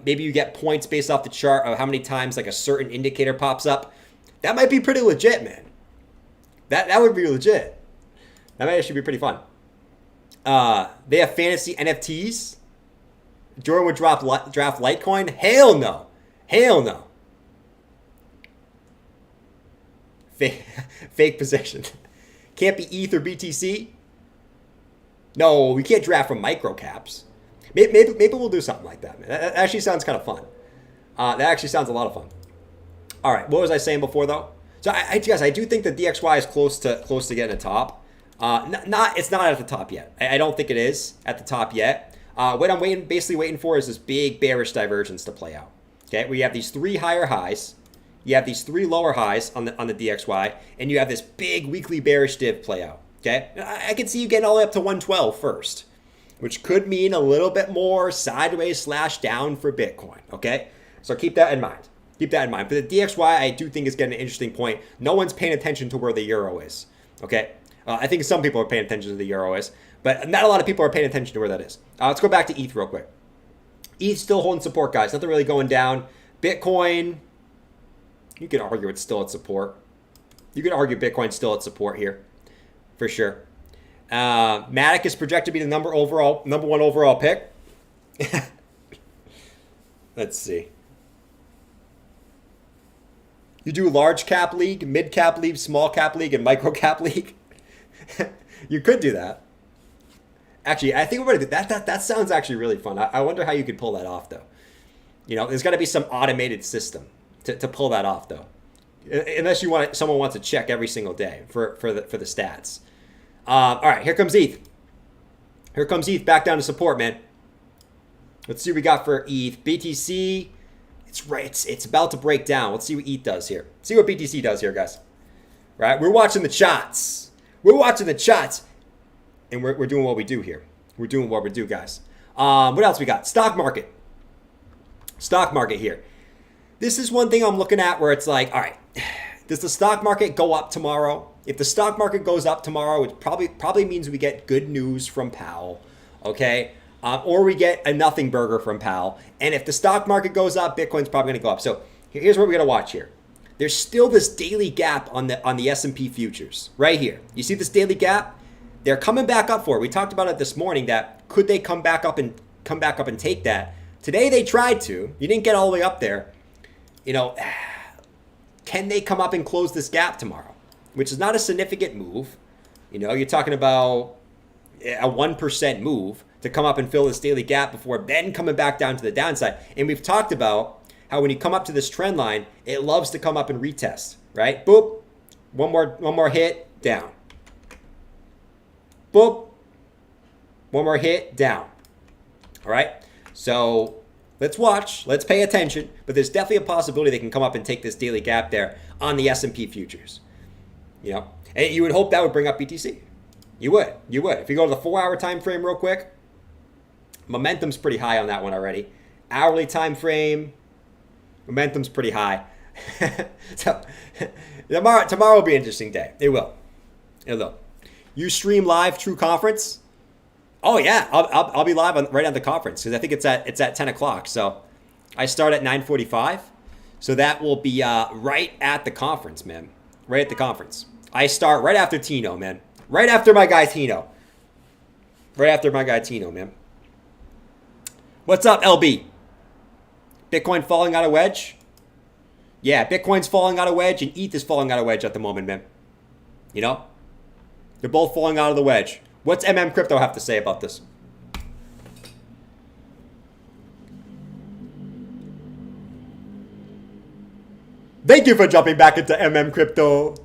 Speaker 1: Maybe you get points based off the chart of how many times like a certain indicator pops up. That might be pretty legit, man. That would be legit. That might actually be pretty fun. They have fantasy NFTs. Jordan would draft Litecoin. Hell no. Hell no. Fake position. Can't be ETH or BTC. No, we can't draft from microcaps. Maybe we'll do something like that, man. That actually sounds kind of fun. That actually sounds a lot of fun. All right, what was I saying before though? So guys, I do think the DXY is close to getting a top. It's not at the top yet. I don't think it is at the top yet. What I'm basically waiting for is this big bearish divergence to play out. Okay, we have these 3 higher highs, you have these 3 lower highs on the DXY, and you have this big weekly bearish div play out. Okay, I can see you getting all the way up to 112 first, which could mean a little bit more sideways / down for Bitcoin. Okay, so keep that in mind. Keep that in mind. But the DXY, I do think is getting an interesting point. No one's paying attention to where the euro is. Okay, I think some people are paying attention to the euro is, but not a lot of people are paying attention to where that is. Let's go back to ETH real quick. ETH still holding support, guys. Nothing really going down. Bitcoin, you could argue it's still at support. You could argue Bitcoin's still at support here, for sure. Matic is projected to be the number one overall pick. Let's see. You do large cap league, mid cap league, small cap league, and micro cap league. You could do that. Actually, I think we're gonna do that. That sounds actually really fun. I wonder how you could pull that off, though. You know, there's got to be some automated system to pull that off, though. Unless someone wants to check every single day for the stats. All right, here comes ETH. Here comes ETH back down to support, man. Let's see what we got for ETH. BTC, it's about to break down. Let's see what ETH does here. See what BTC does here, guys. Right? We're watching the charts. We're watching the charts. And we're doing what we do here. We're doing what we do, guys. What else we got? Stock market. Stock market here. This is one thing I'm looking at where it's like, all right, does the stock market go up tomorrow? If the stock market goes up tomorrow, it probably means we get good news from Powell, okay? Or we get a nothing burger from Powell. And if the stock market goes up, Bitcoin's probably going to go up. So here's what we're going to watch here. There's still this daily gap on the S&P futures right here. You see this daily gap? They're coming back up for it. We talked about it this morning that could they come back up and take that. Today they tried to. You didn't get all the way up there. You know, can they come up and close this gap tomorrow? Which is not a significant move. You know, you're talking about a 1% move to come up and fill this daily gap before then coming back down to the downside. And we've talked about how when you come up to this trend line, it loves to come up and retest, right? Boop. One more hit, down. Boop. One more hit, down. All right? So let's watch. Let's pay attention. But there's definitely a possibility they can come up and take this daily gap there on the S&P futures. You know? And you would hope that would bring up BTC. You would. You would. If you go to the 4-hour time frame real quick, momentum's pretty high on that one already. Hourly time frame, momentum's pretty high. So tomorrow will be an interesting day. It will. It will. You stream live True Conference? Oh yeah, I'll be live right at the conference because I think it's at 10 o'clock. So I start at 9:45. So that will be right at the conference, man. Right at the conference. I start right after Tino, man. Right after my guy Tino. Right after my guy Tino, man. What's up, LB? Bitcoin falling out of wedge? Yeah, Bitcoin's falling out of wedge and ETH is falling out of wedge at the moment, man. You know? They're both falling out of the wedge. What's Crypto have to say about this? Thank you for jumping back into Crypto.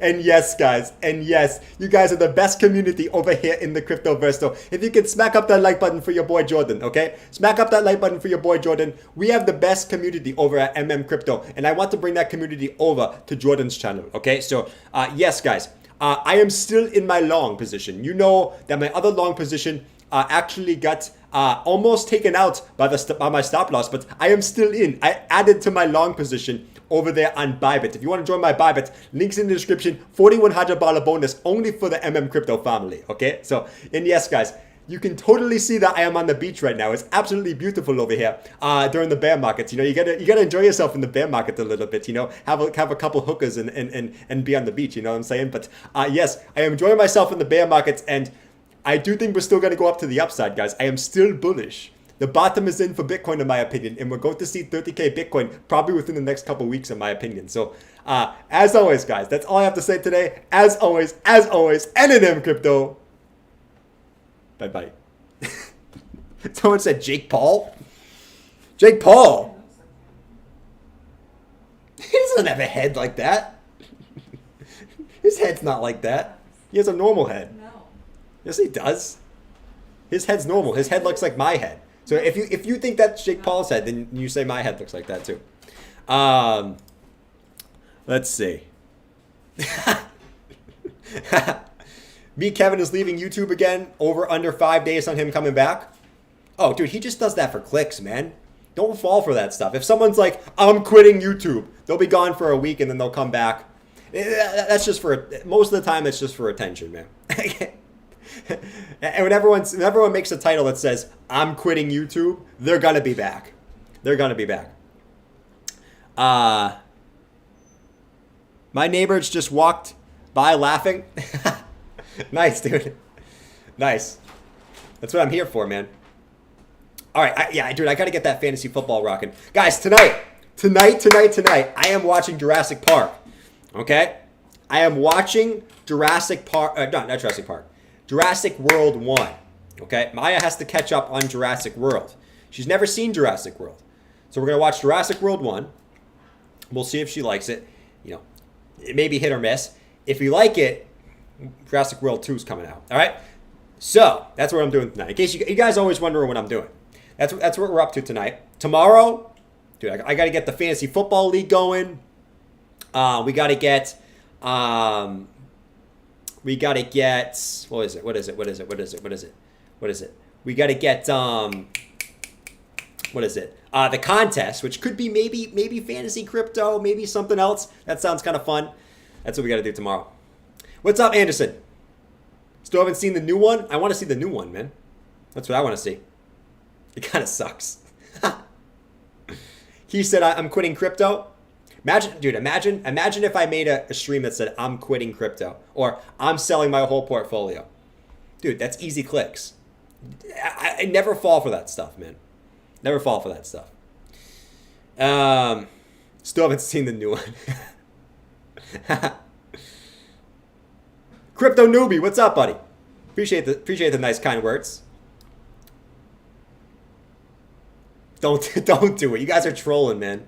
Speaker 1: And yes, guys, and yes, you guys are the best community over here in the Cryptoverse. So if you can smack up that like button for your boy Jordan, okay? Smack up that like button for your boy Jordan. We have the best community over at Crypto, and I want to bring that community over to Jordan's channel, okay? So yes, guys, I am still in my long position. You know that my other long position actually got almost taken out by my stop loss, but I am still in. I added to my long position over there on Bybit. If you want to join my Bybit, links in the description. $4,100 bonus only for the Crypto family. Okay, so and yes, guys, you can totally see that I am on the beach right now. It's absolutely beautiful over here during the bear markets. You know, you gotta enjoy yourself in the bear market a little bit. You know, have a couple hookers and be on the beach. You know what I'm saying? But yes, I am enjoying myself in the bear markets, and I do think we're still gonna go up to the upside, guys. I am still bullish. The bottom is in for Bitcoin, in my opinion, and we're going to see 30K Bitcoin probably within the next couple weeks, in my opinion. So, as always, guys, that's all I have to say today. As always, N&M Crypto. Bye-bye. Someone said Jake Paul? Jake Paul? He doesn't have a head like that. His head's not like that. He has a normal head.
Speaker 2: No.
Speaker 1: Yes, he does. His head's normal. His head looks like my head. So if you think that's Jake Paul's head, then you say my head looks like that too. Let's see. Me, Kevin is leaving YouTube again. Over under 5 days on him coming back. Oh, dude, he just does that for clicks, man. Don't fall for that stuff. If someone's like, I'm quitting YouTube, they'll be gone for a week and then they'll come back. That's just for, most of the time, it's just for attention, man. And when everyone makes a title that says, I'm quitting YouTube, they're going to be back. They're going to be back. My neighbors just walked by laughing. Nice, dude. Nice. That's what I'm here for, man. All right, dude, I got to get that fantasy football rocking. Guys, tonight, I am watching Jurassic Park. Okay? I am watching Jurassic Park. Not Jurassic Park. Jurassic World 1. Okay? Maya has to catch up on Jurassic World. She's never seen Jurassic World. So we're going to watch Jurassic World 1. We'll see if she likes it. You know, it may be hit or miss. If you like it, Jurassic World 2 is coming out. All right? So, that's what I'm doing tonight. In case you guys always wondering what I'm doing. That's what we're up to tonight. Tomorrow, dude, I got to get the Fantasy Football League going. We got to get... what is it? We got to get, the contest, which could be maybe fantasy crypto, maybe something else. That sounds kind of fun. That's what we got to do tomorrow. What's up, Anderson? Still haven't seen the new one? I want to see the new one, man. That's what I want to see. It kind of sucks. He said, I'm quitting crypto. Imagine if I made a stream that said, I'm quitting crypto. Or, I'm selling my whole portfolio. Dude, that's easy clicks. I never fall for that stuff, man. Never fall for that stuff. Still haven't seen the new one. Crypto newbie, what's up, buddy? Appreciate the nice, kind words. Don't do it. You guys are trolling, man.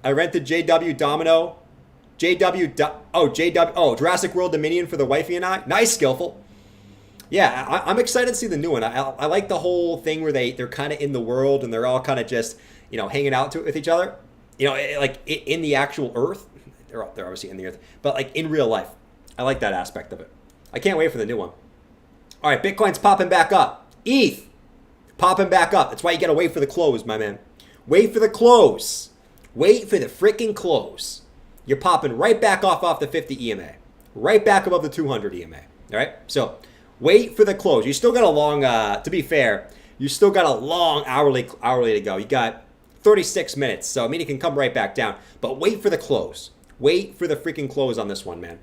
Speaker 1: I rented JW Domino. Jurassic World Dominion for the wifey and I. Nice, Skillful. Yeah, I'm excited to see the new one. I like the whole thing where they're kind of in the world and they're all kind of just, hanging out with each other. Like in the actual Earth. They're obviously in the Earth. But like in real life. I like that aspect of it. I can't wait for the new one. All right, Bitcoin's popping back up. ETH, popping back up. That's why you got to wait for the close, my man. Wait for the close. Wait for the freaking close. You're popping right back off the 50 EMA. Right back above the 200 EMA. All right? So wait for the close. You still got a long, to be fair, you still got a long hourly to go. You got 36 minutes. So, I mean, it can come right back down. But wait for the close. Wait for the freaking close on this one, man.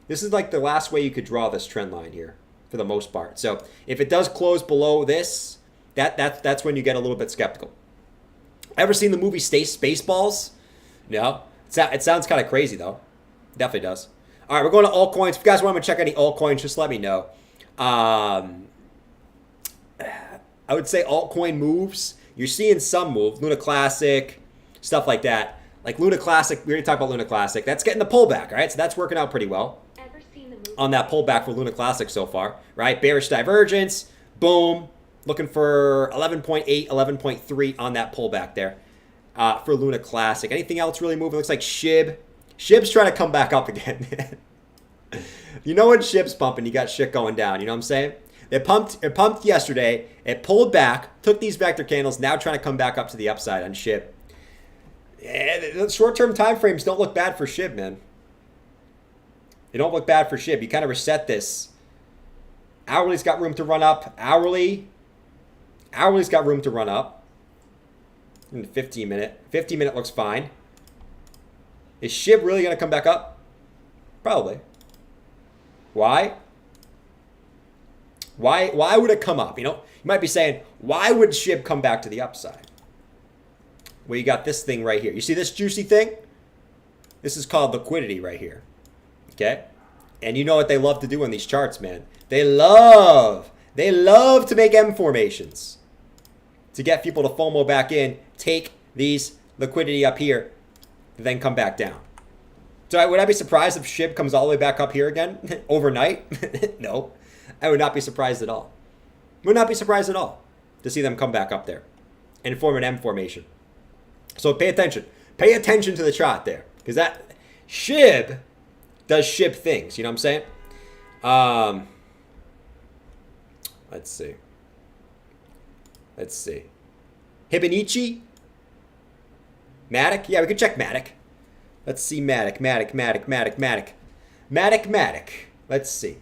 Speaker 1: This is like the last way you could draw this trend line here, for the most part. So if it does close below this, that's when you get a little bit skeptical. Ever seen the movie Spaceballs? No. It sounds kind of crazy, though. Definitely does. All right, we're going to altcoins. If you guys want to check any altcoins, just let me know. I would say altcoin moves. You're seeing some move. Luna Classic, stuff like that. Like Luna Classic, we already talked about Luna Classic. That's getting the pullback, all right? So that's working out pretty well on that pullback for Luna Classic so far, right? Bearish divergence, boom. Looking for 11.8, 11.3 on that pullback there for Luna Classic. Anything else really moving? Looks like SHIB. SHIB's trying to come back up again. You know when SHIB's pumping, you got shit going down. You know what I'm saying? It pumped yesterday. It pulled back, took these vector candles, now trying to come back up to the upside on SHIB. The short-term time frames don't look bad for SHIB, man. They don't look bad for SHIB. You kind of reset this. Hourly's got room to run up. Hourly's got room to run up. In the 15 minute. 15 minute looks fine. Is SHIB really going to come back up? Probably. Why? Why would it come up? You might be saying, why would SHIB come back to the upside? Well, you got this thing right here. You see this juicy thing? This is called liquidity right here. Okay? And you know what they love to do on these charts, man. They love to make M formations. To get people to FOMO back in, take these liquidity up here, then come back down. So would I be surprised if SHIB comes all the way back up here again overnight? No. I would not be surprised at all. Would not be surprised at all to see them come back up there and form an M formation. So pay attention. Pay attention to the chart there. Because that SHIB does SHIB things. You know what I'm saying? Let's see. Hibonichi. Matic? Yeah, we could check Matic. Let's see Matic. Let's see.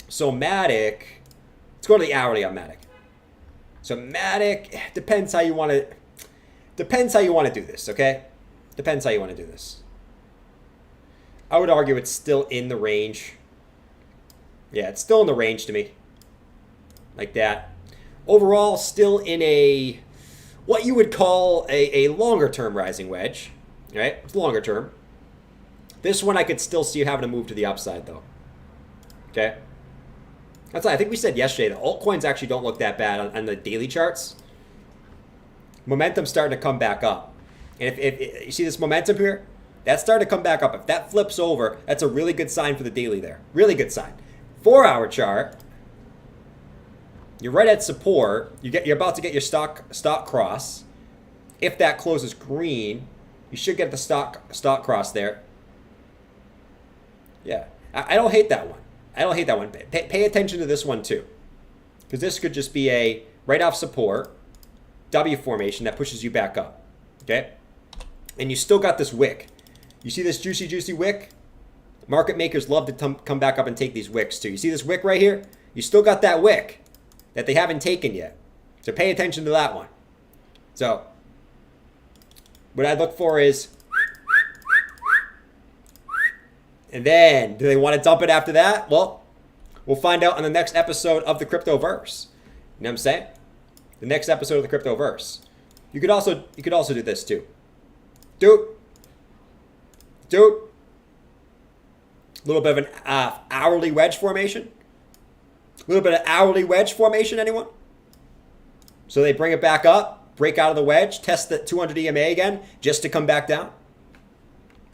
Speaker 1: So Matic, let's go to the hourly on Matic. So Matic, depends how you want to do this, okay? Depends how you want to do this. I would argue it's still in the range. Yeah, it's still in the range to me. Like that. Overall, still in a, what you would call a longer term rising wedge, right? It's longer term. This one I could still see having to move to the upside though. Okay? That's I think we said yesterday that altcoins actually don't look that bad on the daily charts. Momentum's starting to come back up. And if you see this momentum here, that's starting to come back up. If that flips over, that's a really good sign for the daily there. Really good sign. 4-hour chart, you're right at support. You're about to get your stock cross. If that closes green, you should get the stock cross there. Yeah, I don't hate that one. Pay attention to this one too, because this could just be a right off support W formation that pushes you back up. Okay, and you still got this wick. You see this juicy wick? Market makers love to come back up and take these wicks too. You see this wick right here? You still got that wick that they haven't taken yet. So pay attention to that one. So what I look for is, and then do they want to dump it after that? Well, we'll find out on the next episode of the Cryptoverse. You know what I'm saying? The next episode of the Cryptoverse. You could also do this too. Dude. A little bit of an hourly wedge formation. A little bit of hourly wedge formation, anyone? So they bring it back up, break out of the wedge, test the 200 EMA again, just to come back down.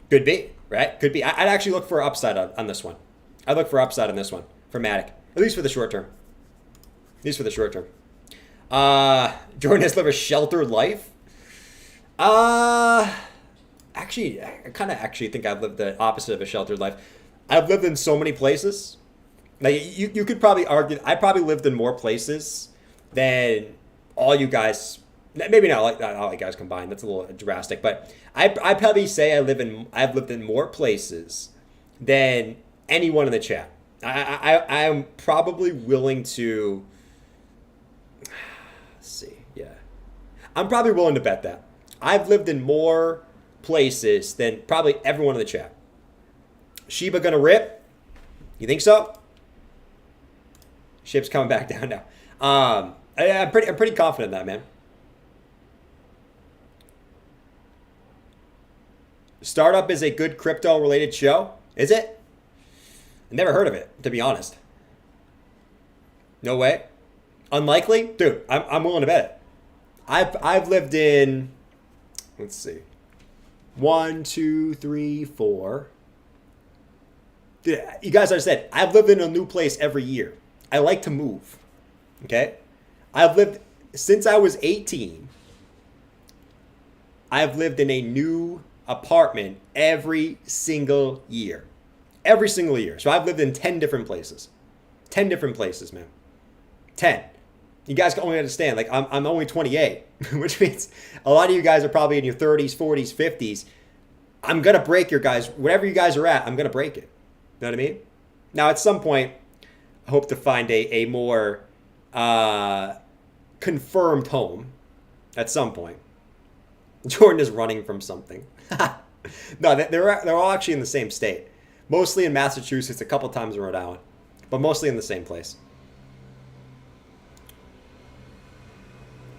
Speaker 1: Could be, right? Could be. I'd actually look for upside on this one. I'd look for upside on this one for Matic, at least for the short term. Jordan has lived a sheltered life. Actually, I kind of think I've lived the opposite of a sheltered life. I've lived in so many places. Like you could probably argue I probably lived in more places than all you guys. Maybe not all you guys combined. That's a little drastic, but I probably say I've lived in more places than anyone in the chat. I am probably willing to. Let's see, yeah, I'm probably willing to bet that I've lived in more places than probably everyone in the chat. Shiba gonna rip? You think so? Ship's coming back down now. I'm pretty confident in that, man. Startup is a good crypto related show. Is it? I never heard of it, to be honest. No way. Unlikely? Dude, I'm willing to bet it. I've lived in, let's see, 1, 2, 3, 4. Dude, you guys understand, I've lived in a new place every year. I like to move. Okay? I've lived, since I was 18, I've lived in a new apartment every single year. Every single year. So I've lived in 10 different places. 10 different places, man. 10. You guys can only understand, like, I'm only 28, which means a lot of you guys are probably in your 30s, 40s, 50s. I'm going to break your guys, whatever you guys are at, I'm going to break it. You know what I mean? Now, at some point, I hope to find a more confirmed home at some point. Jordan is running from something. No, they're all actually in the same state. Mostly in Massachusetts, a couple times in Rhode Island, but mostly in the same place.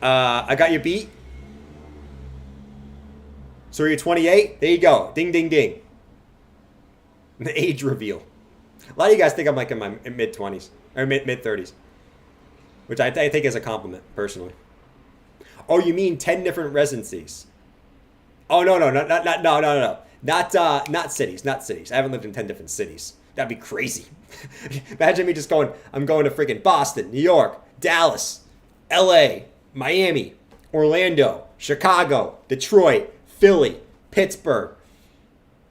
Speaker 1: I got your beat. So you're 28? There you go. Ding, ding, ding. The age reveal. A lot of you guys think I'm like in my mid-20s or mid-30s, which I think is a compliment, personally. Oh, you mean 10 different residencies? Oh, no. Not cities. I haven't lived in 10 different cities. That'd be crazy. Imagine me just going, I'm going to freaking Boston, New York, Dallas, LA, Miami, Orlando, Chicago, Detroit, Philly, Pittsburgh,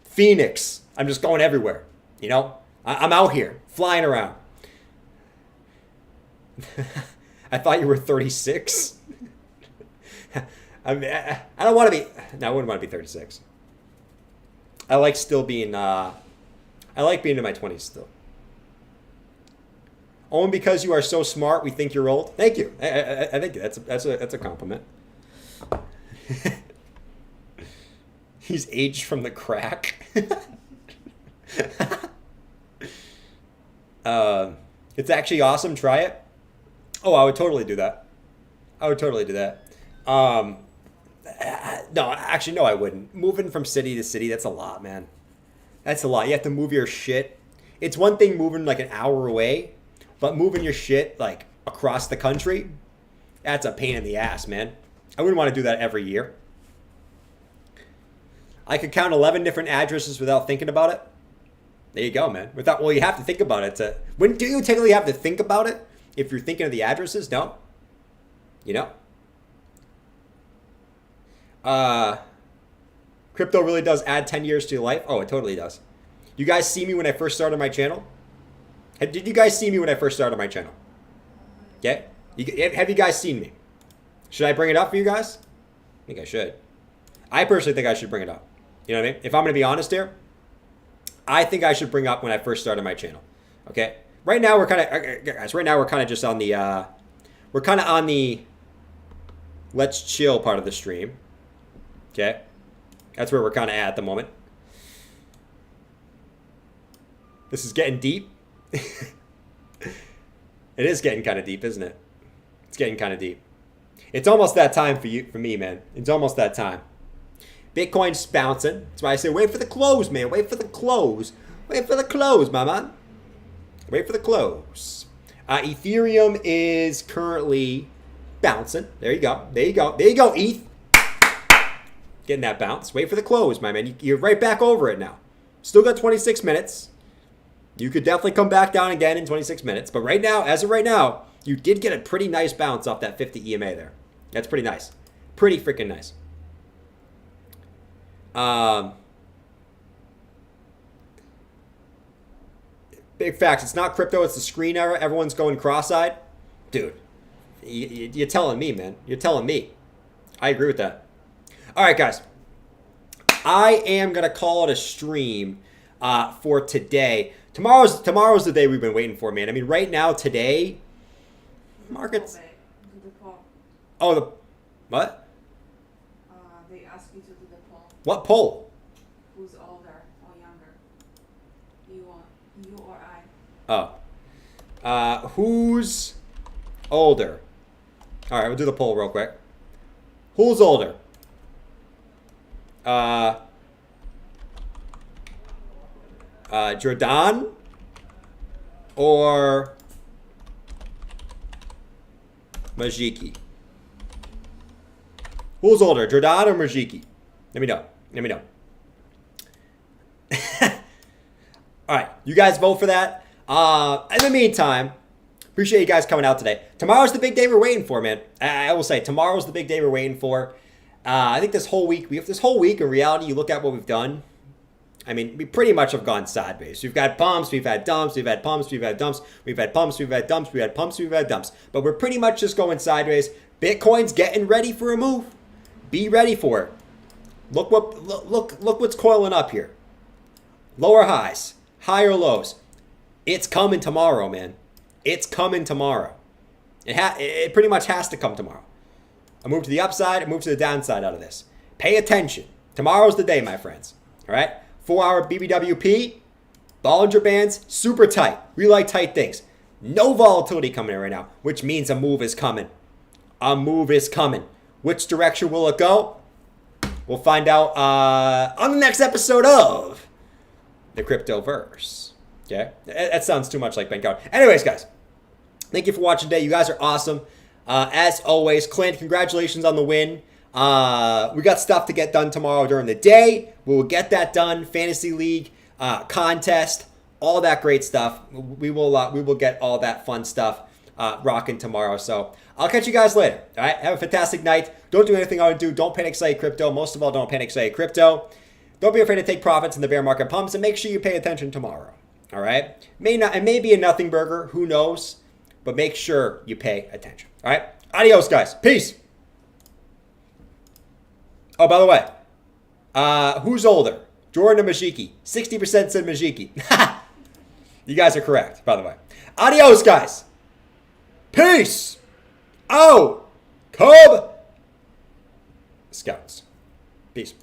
Speaker 1: Phoenix. I'm just going everywhere, you know? I'm out here, flying around. I thought you were 36. I mean, I don't want to be. No, I wouldn't want to be 36. I like still being. I like being in my 20s still. Only because you are so smart, we think you're old. Thank you. I think that's a compliment. He's aged from the crack. It's actually awesome. Try it. Oh, I would totally do that. No, actually, no, I wouldn't. Moving from city to city, that's a lot, man. That's a lot. You have to move your shit. It's one thing moving like an hour away, but moving your shit like across the country, that's a pain in the ass, man. I wouldn't want to do that every year. I could count 11 different addresses without thinking about it. There you go, man. Well, you have to think about it. Do you technically have to think about it if you're thinking of the addresses? No. You know? Crypto really does add 10 years to your life. Oh, it totally does. You guys see me when I first started my channel? Did you guys see me when I first started my channel? Okay? Have you guys seen me? Should I bring it up for you guys? I think I should. I personally think I should bring it up. You know what I mean? If I'm going to be honest here, I think I should bring up when I first started my channel. Okay? Right now we're kind of, guys, right now we're kind of just on the, we're kind of on the let's chill part of the stream. Okay? That's where we're kind of at the moment. This is getting deep. It is getting kind of deep, isn't it? It's getting kind of deep. It's almost that time for me, man. It's almost that time. Bitcoin's bouncing. That's why I say wait for the close, man. Wait for the close. Wait for the close, my man. Wait for the close. Ethereum is currently bouncing. There you go. There you go. There you go, ETH. Getting that bounce. Wait for the close, my man. You're right back over it now. Still got 26 minutes. You could definitely come back down again in 26 minutes. But right now, as of right now, you did get a pretty nice bounce off that 50 EMA there. That's pretty nice. Pretty freaking nice. Big facts. It's not crypto. It's the screen era. Everyone's going cross-eyed. Dude, you're telling me, man. You're telling me. I agree with that. All right, guys. I am going to call it a stream for today. Tomorrow's the day we've been waiting for, man. I mean, right now, today, markets. Oh, the what?
Speaker 2: They ask you to do the poll.
Speaker 1: What poll?
Speaker 2: Who's older or younger? You or I?
Speaker 1: Oh. Who's older? All right, we'll do the poll real quick. Who's older? Jordan or Majiki? Who's older, Jordan or Majiki? Let me know. Let me know. All right, you guys vote for that. In the meantime, appreciate you guys coming out today. Tomorrow's the big day we're waiting for, man. I will say tomorrow's the big day we're waiting for. I think this whole week, in reality, you look at what we've done. I mean, we pretty much have gone sideways. We've got pumps, we've had dumps, we've had pumps, we've had dumps, we've had pumps, we've had dumps, we've had pumps, we've had dumps. But we're pretty much just going sideways. Bitcoin's getting ready for a move. Be ready for it. Look what's coiling up here. Lower highs, higher lows. It's coming tomorrow, man. It's coming tomorrow. It pretty much has to come tomorrow. A move to the upside, a move to the downside out of this. Pay attention. Tomorrow's the day, my friends. All right? 4-hour BBWP, Bollinger Bands, super tight. We like tight things. No volatility coming in right now, which means a move is coming. A move is coming. Which direction will it go? We'll find out on the next episode of the Cryptoverse. Okay? That sounds too much like Ben Coward. Anyways, guys, thank you for watching today. You guys are awesome. As always, Clint, congratulations on the win. We got stuff to get done tomorrow during the day. We will get that done. Fantasy League, contest, all that great stuff. We will get all that fun stuff rocking tomorrow. So I'll catch you guys later. All right, have a fantastic night. Don't do anything I would do. Don't panic sell crypto. Most of all, don't panic sell crypto. Don't be afraid to take profits in the bear market pumps, and make sure you pay attention tomorrow. All right, it may be a nothing burger. Who knows? But make sure you pay attention. All right, adios, guys. Peace. Oh, by the way, who's older, Jordan or Majiki? 60% said Majiki. You guys are correct, by the way. Adios, guys. Peace. Out. Cub Scouts. Peace.